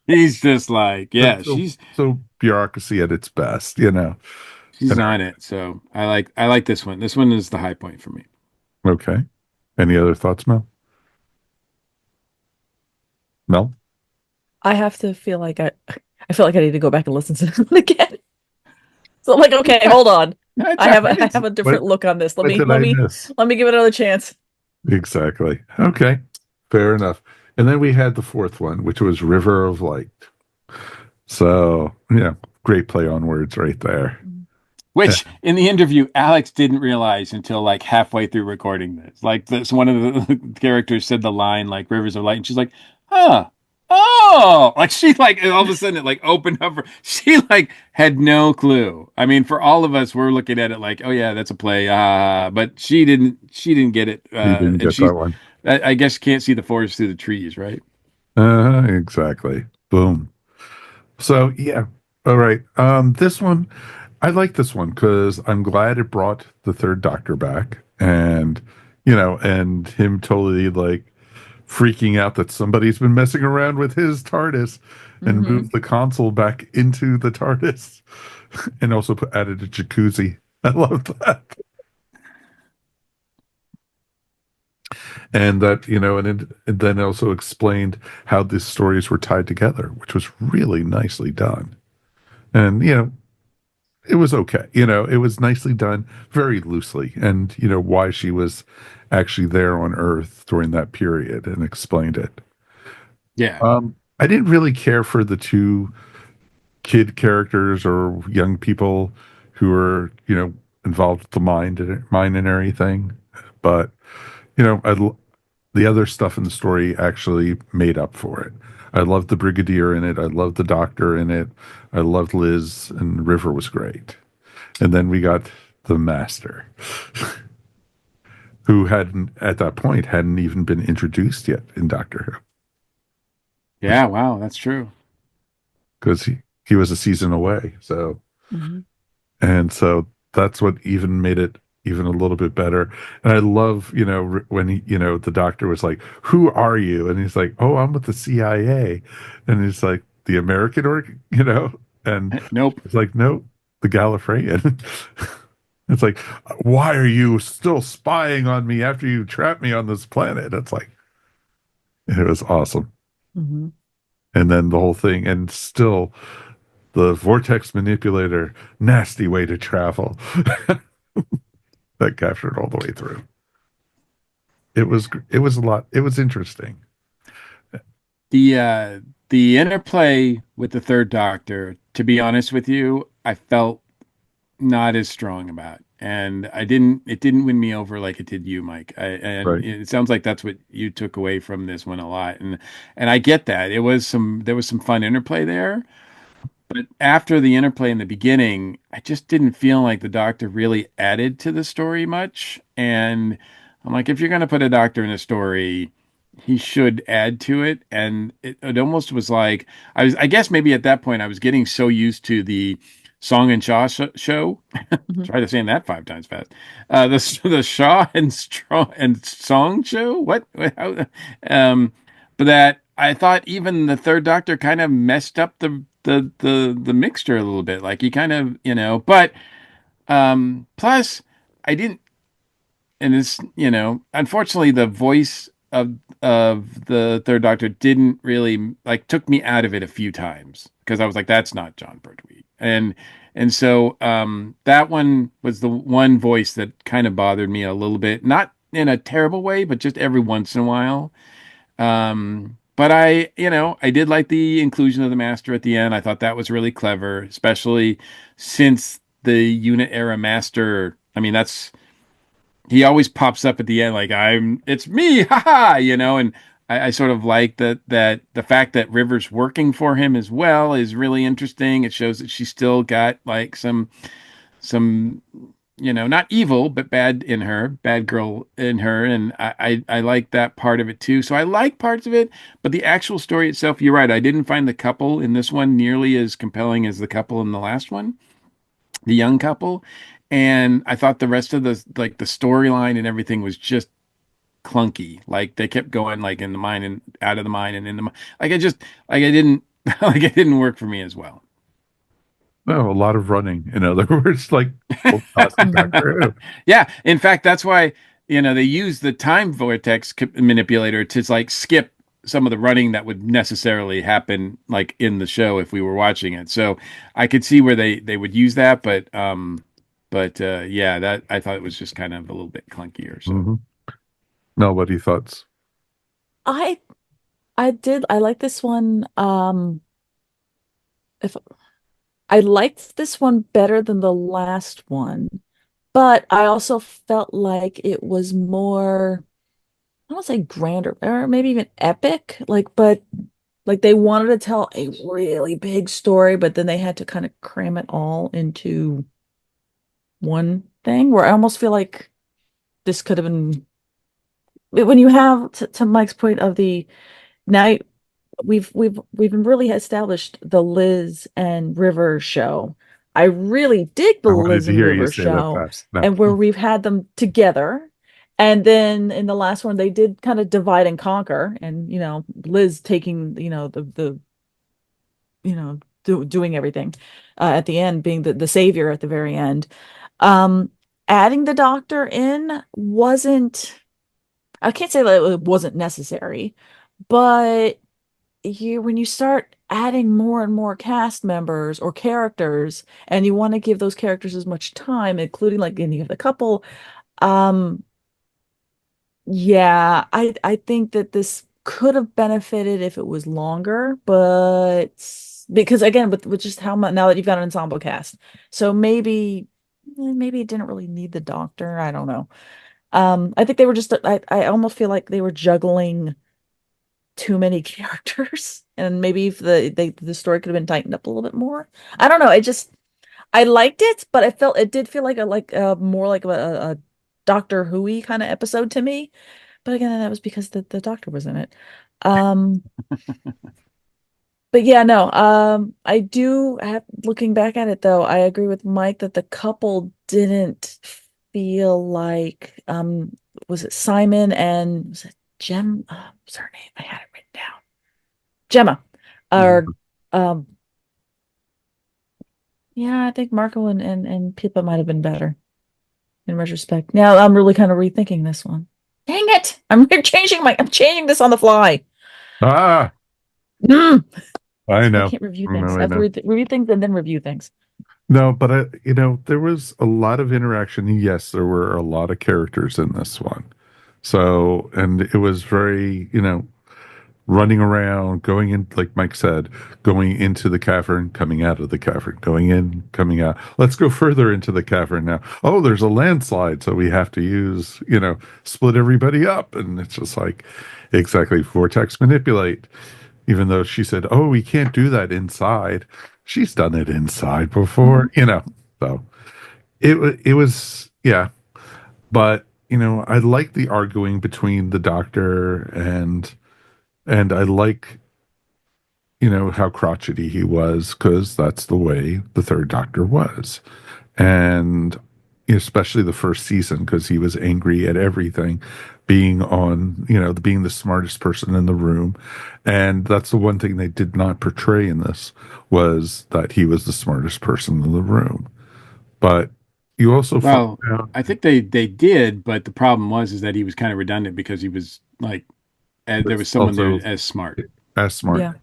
he's just like, That's yeah, so so bureaucracy at its best. she's And on it. So I like this one. This one is the high point for me. okay. Any other thoughts, Mel? Mel? I have to feel like I feel like I need to go back and listen to it again. So I'm like, okay, hold on. That's I all have right. I have a What different look on this. Let what me did let I me miss? let me give it another chance. Exactly. Okay. Fair enough. And then we had the fourth one, which was River of Light. So, yeah, great play on words right there. Yeah. Which in the interview, Alex didn't realize until like halfway through recording this. Like this, one of the characters said the line like "Rivers of Light," and she's like, "Huh." Oh, like she like all of a sudden it like opened up her. She like had no clue. I mean, for all of us, we're looking at it like, oh yeah, that's a play. But she didn't. She didn't get it. You didn't And get that she's, one. I guess, can't see the forest through the trees, right? Exactly. Boom. So yeah. All right. This one, I like this one because I'm glad it brought the third Doctor back, and him totally like freaking out that somebody's been messing around with his TARDIS and Hmm. moved the console back into the TARDIS, and also added a jacuzzi. I love that, and and then also explained how these stories were tied together, which was really nicely done. And it was okay. It was nicely done, very loosely, and why she was actually there on Earth during that period, and explained it. Yeah. I didn't really care for the two kid characters or young people who were, involved with the mine and everything. But you know, the other stuff in the story actually made up for it. I loved the Brigadier in it. I loved the Doctor in it. I loved Liz, and River was great. And then we got the Master, who hadn't at that point hadn't even been introduced yet in Doctor Who, which Yeah, wow, that's true. because he was a season away. So Mhm. and so that's what even made it even a little bit better. And I love, when the doctor was like, "Who are you?" And he's like, "Oh, I'm with the CIA." And he's like, "The American and Nope. it's like, "No, the Gallifreyan." It's like, "Why are you still spying on me after you trapped me on this planet?" It's like, it was awesome. Mhm. And then the whole thing, and still the vortex manipulator, nasty way to travel. That captured all the way through. It was a lot. It was interesting. The interplay with the third Doctor, to be honest with you, I felt not as strong about. And it didn't win me over like it did you, Mike. And Right. it sounds like that's what you took away from this one a lot. And I get that. There was some fun interplay there. But after the interplay in the beginning, I just didn't feel like the doctor really added to the story much. And I'm like, if you're going to put a doctor in a story, he should add to it. And it almost was like, I guess maybe at that point, I was getting so used to the Song and Shaw show. Mhm. Try to saying that 5 times fast. The Shaw and Song show. What? How, um, but that I thought even the third Doctor kind of messed up the mixture a little bit. Like he kind of But plus I didn't, and it's unfortunately the voice of the third Doctor didn't really like took me out of it a few times because I was like, that's not John Pertwee. And so that one was the one voice that kind of bothered me a little bit, not in a terrible way, but just every once in a while. But I did like the inclusion of the master at the end. I thought that was really clever, especially since the unit era master. I mean, that's he always pops up at the end like it's me, haha, and I sort of like that the fact that River's working for him as well is really interesting. It shows that she's still got like some not evil, but bad girl in her. And I like that part of it too. So I like parts of it, but the actual story itself, you're right. I didn't find the couple in this one nearly as compelling as the couple in the last one, the young couple. And I thought the rest of the storyline and everything was just clunky. Like they kept going like in the mine and out of the mine and in the mine. Like I didn't, like it didn't work for me as well. No, a lot of running. In other words, like old classic Mhm. Doctor Who. Yeah, in fact, that's why they use the time vortex manipulator to like skip some of the running that would necessarily happen like in the show if we were watching it. So I could see where they would use that, but yeah, that I thought it was just kind of a little bit clunkier. So Hmm. Nobody thoughts. I I like this one. If I liked this one better than the last one, but I also felt like it was more, I don't say grander, or maybe even epic. But like they wanted to tell a really big story, but then they had to kind of cram it all into one thing where I almost feel like this could have been when you have to Mike's point of the now we've really established the Liz and River show. I really dig the I wanted Liz to and hear you River say that show, fast. No. and where we've had them together. And then in the last one, they did kind of divide and conquer, and Liz taking the doing everything at the end, being the savior at the very end. Um, Adding the doctor in wasn't. I can't say that it wasn't necessary, but when you start adding more and more cast members or characters, and you want to give those characters as much time, including like any of the couple, um, yeah, I think that this could have benefited if it was longer, but because again, with just how much now that you've got an ensemble cast, so maybe maybe it didn't really need the doctor. I don't know. I think they were just I almost feel like they were juggling too many characters, and maybe if the story could have been tightened up a little bit more. I don't know. I liked it, but I felt it did feel like a more like a Doctor Who-y kind of episode to me. But again, that was because the doctor was in it. Um, but yeah, no. I do have looking back at it though, I agree with Mike that the couple didn't feel like was it Simon and was it what's her name? I had it written down. Gemma. Or Mhm. um yeah, I think Marco and Pippa might have been better in retrospect. Now I'm really kind of rethinking this one. Dang it! I'm changing this on the fly. Ah, Mm. I So I know. can't review I know. things. I I have to know. review things and then review things. No, but there was a lot of interaction. Yes, there were a lot of characters in this one. So, and it was very, running around, going in, like Mike said, going into the cavern, coming out of the cavern, going in, coming out. Let's go further into the cavern now. Oh, there's a landslide, so we have to use, split everybody up. And it's just like, exactly, vortex manipulate. Even though she said, oh, we can't do that inside. She's done it inside Mhm. before. So it was, yeah. But, I like the arguing between the doctor and I like how crotchety he was because that's the way the third doctor was. And especially the first season because he was angry at everything being the smartest person in the room. And that's the one thing they did not portray in this was that he was the smartest person in the room. But you also find Well, out I think they did, but the problem was is that he was kind of redundant because he was like there it's was someone there also as smart. as smart, Yeah.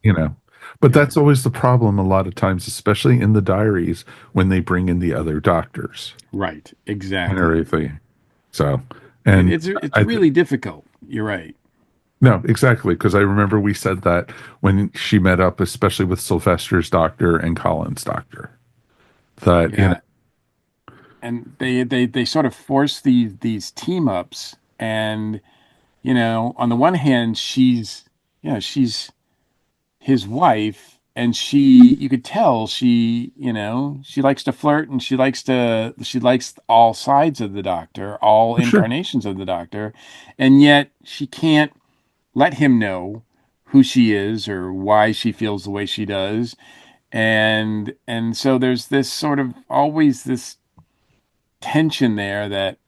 But Yeah. that's always the problem a lot of times, especially in the diaries when they bring in the other doctors Right. and Exactly. everything. So, It, and it's I, really difficult. You're right. no, exactly, because I remember we said that when she met up, especially with Sylvester's doctor and Colin's doctor, that, Yeah. And they sort of force these team ups, and on the one hand, she's his wife, and you could tell she likes to flirt, and she likes all sides of the doctor, all for sure. incarnations of the doctor, and yet she can't let him know who she is or why she feels the way she does. And so there's this sort of always this tension there that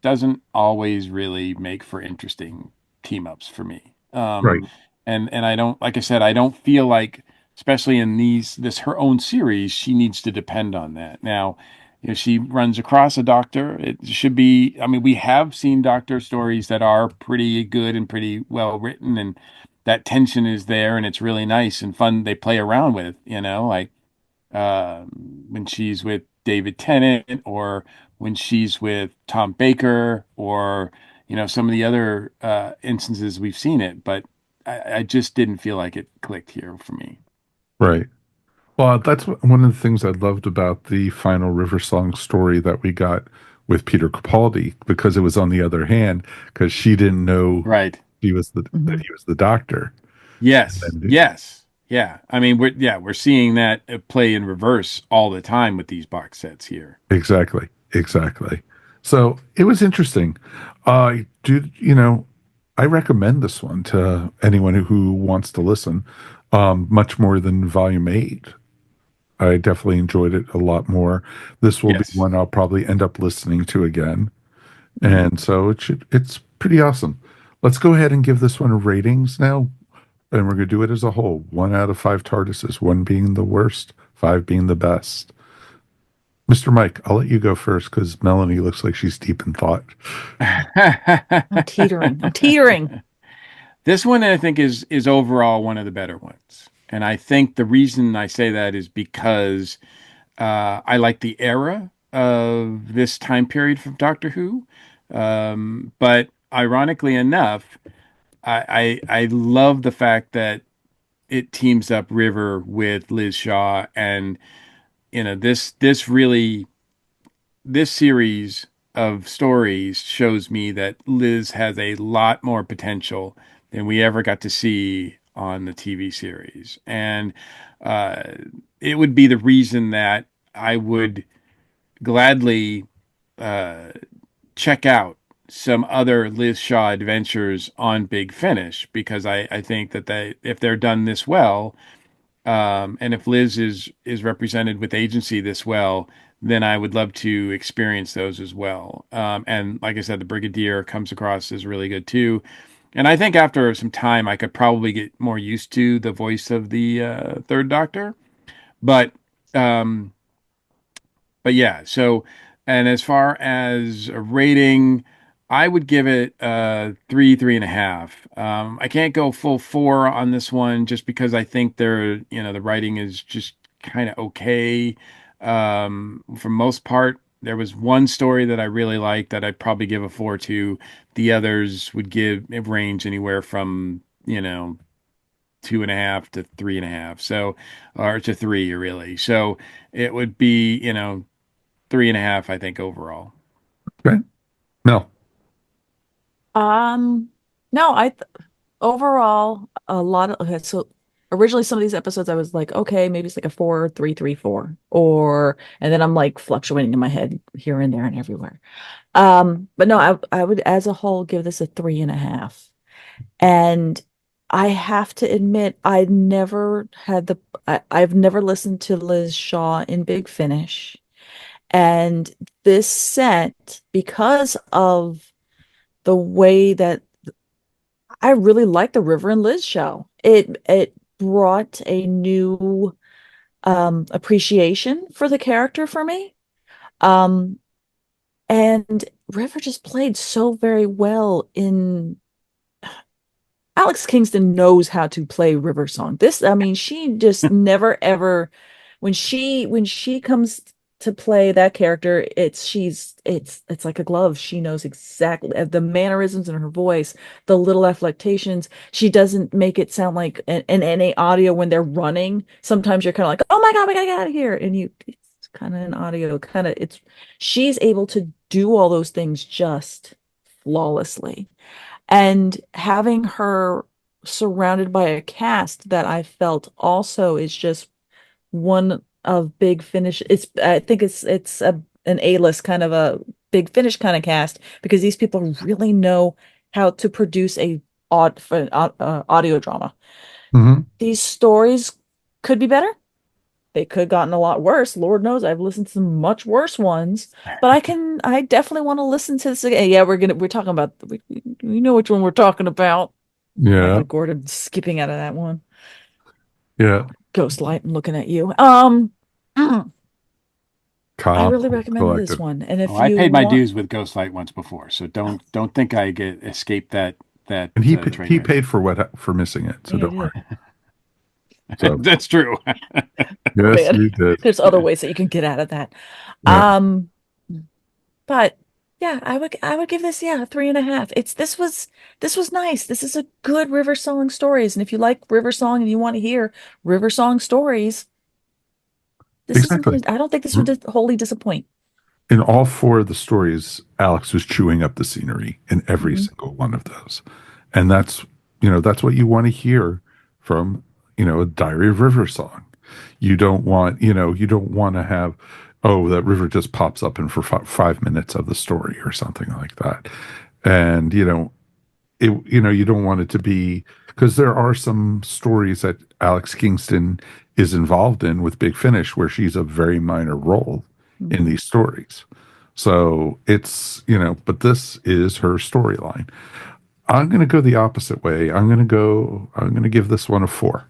doesn't always really make for interesting team ups for me. Right, And I don't, like I said, I don't feel like, especially in this her own series, she needs to depend on that. Now, if she runs across a doctor, it should be. I mean, we have seen doctor stories that are pretty good and pretty well written, and that tension is there, and it's really nice and fun. They play around with, like when she's with David Tennant or when she's with Tom Baker or some of the other instances we've seen it, but I just didn't feel like it clicked here for me. right. Well, that's one of the things I loved about the final River Song story that we got with Peter Capaldi, because it was on the other hand, because she didn't know Right. that Hmm. he was the doctor. And Yes. then Yes. Yeah. I mean, we're seeing that play in reverse all the time with these box sets here. exactly, exactly. So it was interesting. I recommend this one to anyone who wants to listen, much more than Volume 8. I definitely enjoyed it a lot more. This will be Yes. one I'll probably end up listening to again. Hmm. And so it's pretty awesome. Let's go ahead and give this one ratings now. And we're going to do it as a whole. 1 out of 5 TARDISes, one being the worst, five being the best. Mr. Mike, I'll let you go first because Melanie looks like she's deep in thought. I'm teetering. I'm teetering. This one I think is overall one of the better ones. And I think the reason I say that is because I like the era of this time period from Doctor Who. But ironically enough, I love the fact that it teams up River with Liz Shaw, and this really this series of stories shows me that Liz has a lot more potential than we ever got to see on the TV series. And uh, it would be the reason that I would gladly uh, check out some other Liz Shaw adventures on Big Finish because I think that if they're done this well, and if Liz is represented with agency this well, then I would love to experience those as well. And like I said, the Brigadier comes across as really good too. And I think after some time, I could probably get more used to the voice of the Third Doctor. But um, but yeah, so and as far as a rating, I would give it three, 3.5. I can't go full four on this one just because I think the writing is just kind of okay. For most part, there was one story that I really liked that I'd probably give a four to. The others would give it range anywhere from, 2.5 to 3.5. So, or to three, really. So it would be, 3.5, I think, overall. Okay. No. Um, no, overall a lot of okay, so originally some of these episodes I was like, okay, maybe it's like a 4, 3, 3, 4, or and then I'm like fluctuating in my head here and there and everywhere. But no, I would as a whole give this a 3.5. And I have to admit, I've never listened to Liz Shaw in Big Finish. And this set, because of the way that I really like the River and Liz show, it brought a new appreciation for the character for me. Um, and River just played so very well in Alex Kingston knows how to play River Song. I mean, she just never ever when she comes to play that character, it's like a glove. She knows exactly the mannerisms in her voice, the little affectations. She doesn't make it sound like in any audio when they're running. Sometimes you're kind of like, oh my God, we gotta get out of here. And it's kind of an audio, she's able to do all those things just flawlessly. And having her surrounded by a cast that I felt also is just one of Big Finish. I think it's an A-list kind of a Big Finish kind of cast because these people really know how to produce audio drama. Hmm. These stories could be better. They could have gotten a lot worse. Lord knows I've listened to some much worse ones, but I definitely want to listen to this again. Yeah, we're talking about, we know which one we're talking about. Yeah. Michael Gordon skipping out of that one. Yeah. Ghostlight, I'm looking at you. I Calm really recommend this collective. one. And Oh, if I you paid my want, dues with Ghostlight once before, so don't think I get escape that And train he wreck. paid for missing it, so yeah, I don't did. worry. So That's true. Oh yes, man, you did. there's other ways that you can get out of that. Yeah. Um, but yeah, I would give this, yeah, a 3.5. This was nice. This is a good River Song stories. And if you like River Song and you want to hear River Song stories, this isn't Exactly. gonna, I don't think this would wholly disappoint. In all four of the stories, Alex was chewing up the scenery in every Mhm. single one of those. And that's what you want to hear from, a Diary of River song. You don't want to have, oh, that river just pops up in for 5 minutes of the story or something like that. And, you don't want it to be because there are some stories that Alex Kingston is involved in with Big Finish where she's a very minor role in Mhm. these stories. So but this is her storyline. I'm going to go the opposite way. I'm going to give this one a four.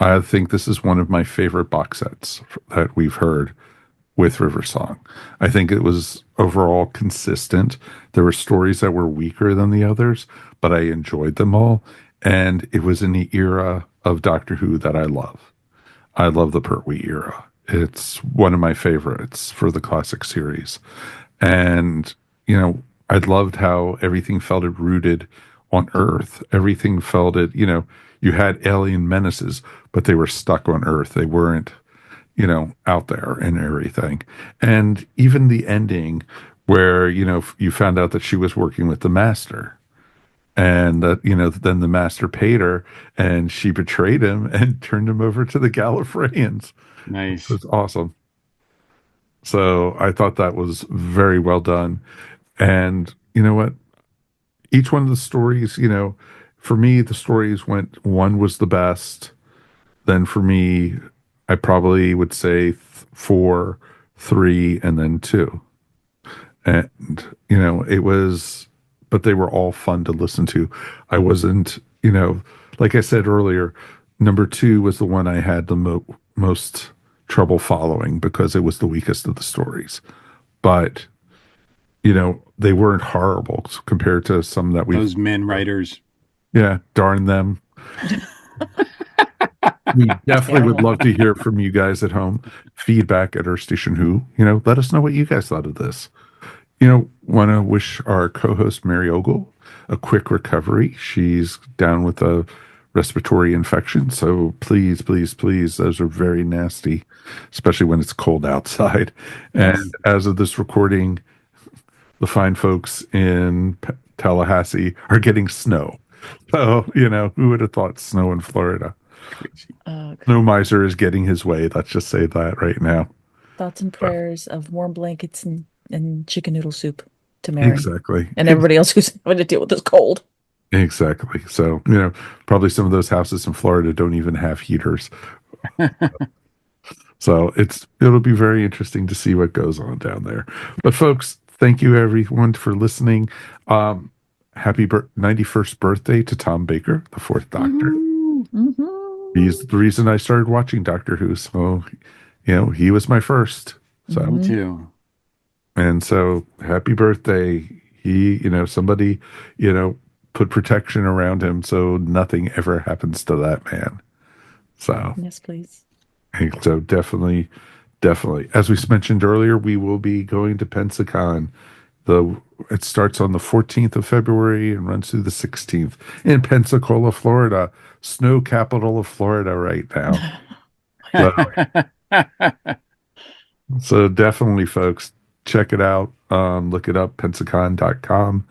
I think this is one of my favorite box sets that we've heard with River Song. I think it was overall consistent. There were stories that were weaker than the others, but I enjoyed them all. And it was in the era of Doctor Who that I love. I love the Pertwee era. It's one of my favorites for the classic series. And, I loved how everything felt it rooted on Earth. Everything felt it, you had alien menaces, but they were stuck on Earth. out there and everything. And even the ending where, you found out that she was working with the master and that, then the master paid her and she betrayed him and turned him over to the Gallifreyans. It Nice. was awesome. So I thought that was very well done. And you know what? Each one of the stories, for me, the stories went, one was the best. Then for me, I probably would say four, three, and then two. And, it was, but they were all fun to listen to. I wasn't, like I said earlier, number two was the one I had the most trouble following because it was the weakest of the stories. But, they weren't horrible compared to some that we've, Those men writers. yeah, darn them. We definitely would Terrible. love to hear from you guys at home. Feedback at Earth Station Who. Let us know what you guys thought of this. Want to wish our co-host Mary Ogle a quick recovery. She's down with a respiratory infection, so please, please, please, those are very nasty, especially when it's cold outside. And Yes. as of this recording, the fine folks in Tallahassee are getting snow. So, who would have thought snow in Florida? Crazy. No miser is getting his way. Let's just say that right now. Thoughts and prayers of warm blankets and chicken noodle soup to Mary Exactly. and everybody else who's having to deal with this cold. Exactly. So, probably some of those houses in Florida don't even have heaters. So it'll be very interesting to see what goes on down there. But folks, thank you everyone for listening. Happy 91st birthday to Tom Baker, the fourth Doctor. He's the reason I started watching Doctor Who. So, he was my first. So, Me too. and so happy birthday. He, somebody, put protection around him so nothing ever happens to that man. So, Yes, please. so definitely, definitely. As we mentioned earlier, we will be going to Pensacon. It starts on the 14th of February and runs through the 16th in Pensacola, Florida, snow capital of Florida right now. So definitely, folks, check it out. Look it up, pensacon.com.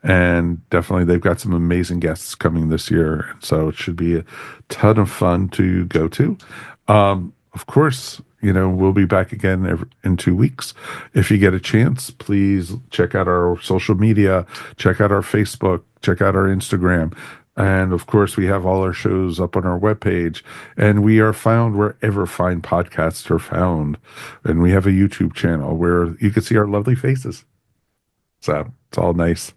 And definitely, they've got some amazing guests coming this year. So it should be a ton of fun to go to. Of course, we'll be back again in 2 weeks. If you get a chance, please check out our social media, check out our Facebook, check out our Instagram. And of course, we have all our shows up on our webpage, and we are found wherever fine podcasts are found. And we have a YouTube channel where you can see our lovely faces. So it's all nice.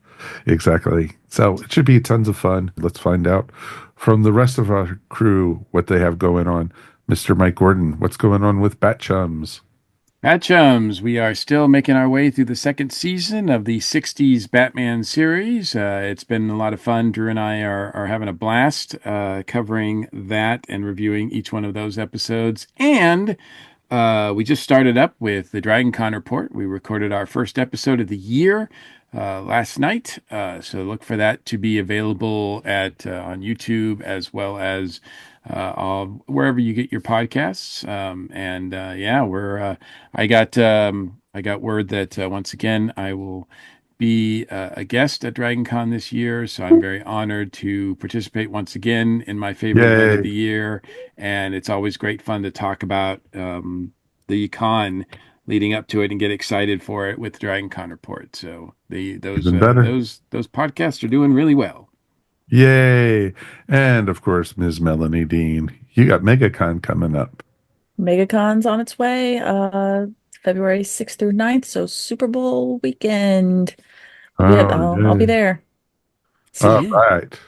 Exactly. So it should be tons of fun. Let's find out from the rest of our crew what they have going on. Mr. Mike Gordon, what's going on with Bat Chums? Bat Chums, we are still making our way through the second season of the 60s Batman series. It's been a lot of fun. Drew and I are having a blast covering that and reviewing each one of those episodes. And we just started up with the Dragon Con report. We recorded our first episode of the year last night. So look for that to be available on YouTube as well as wherever you get your podcasts. Yeah, I got word that once again I will be a guest at Dragon Con this year. So I'm very honored to participate once again in my favorite event of Yay. the year. And it's always great fun to talk about the con leading up to it and get excited for it with Dragon Con report. So Even better. those podcasts are doing really well. Yay. And of course, Ms. Melanie Dean, you got MegaCon coming up. MegaCon's on its way, February 6th through 9th, so Super Bowl weekend. I'll be Yeah. there. All Yeah. right.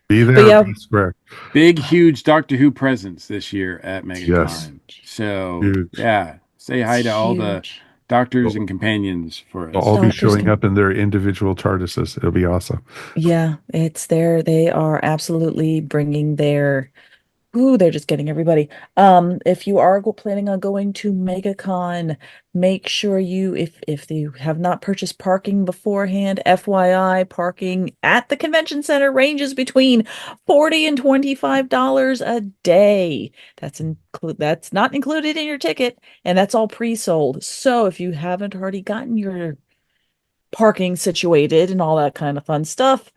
Be But there, yeah, be square. Big, huge Doctor Who presence this year at Yes. MegaCon. So, Huge. yeah, say hi it's to all the huge. doctors and companions for They'll us. all be Doctors showing can, up in their individual TARDISes. It'll be awesome. yeah, it's there. They are absolutely bringing their Ooh, they're just getting everybody. If you are planning on going to MegaCon, make sure if you have not purchased parking beforehand, FYI, parking at the convention center ranges between $40 and $25 a day. That's not included in your ticket, and that's all pre-sold. So if you haven't already gotten your parking situated and all that kind of fun stuff,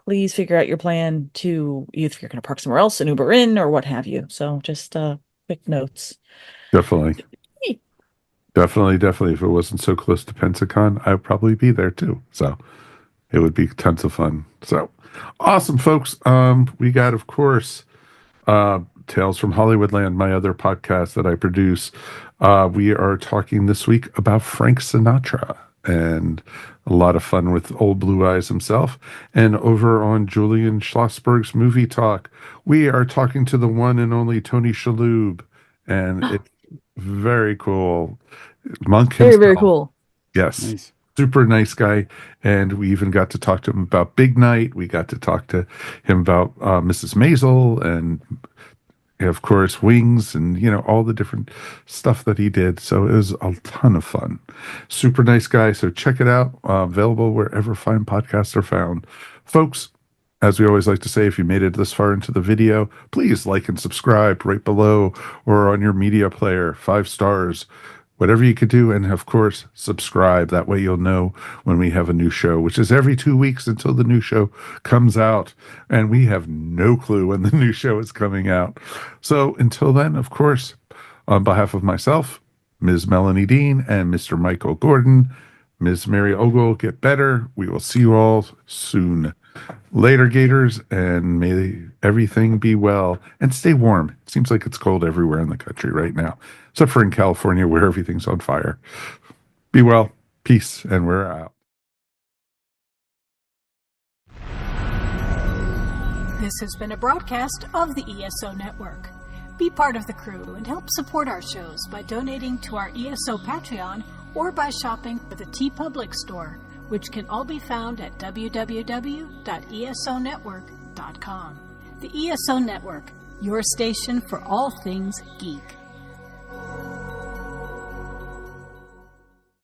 please figure out your plan to if you're going to park somewhere else and Uber in or what have you. So just quick notes. Definitely. Definitely. If it wasn't so close to Pensacon, I'd probably be there too. So it would be tons of fun. So awesome, folks. We got, of course, Tales from Hollywoodland, my other podcast that I produce. We are talking this week about Frank Sinatra and a lot of fun with Old Blue Eyes himself. And over on Julian Schlossberg's Movie Talk, we are talking to the one and only Tony Shalhoub. And it's very cool. Monk himself. Very, very cool. Yes. Nice. Super nice guy. And we even got to talk to him about Big Night. We got to talk to him about Mrs. Maisel and of course, Wings and, all the different stuff that he did. So it was a ton of fun. Super nice guy. So check it out. Available wherever fine podcasts are found. Folks, as we always like to say, if you made it this far into the video, please like and subscribe right below or on your media player. 5 stars. Whatever you could do, and of course, subscribe. That way you'll know when we have a new show, which is every 2 weeks until the new show comes out. And we have no clue when the new show is coming out. So until then, of course, on behalf of myself, Ms. Melanie Dean, and Mr. Michael Gordon, Ms. Mary Ogle, get better. We will see you all soon. Later, Gators, and may everything be well and stay warm. It seems like it's cold everywhere in the country right now, except for in California where everything's on fire. Be well, peace, and we're out. This has been a broadcast of the ESO Network. Be part of the crew and help support our shows by donating to our ESO Patreon or by shopping at the TeePublic store, which can all be found at www.esonetwork.com. The ESO Network, your station for all things geek.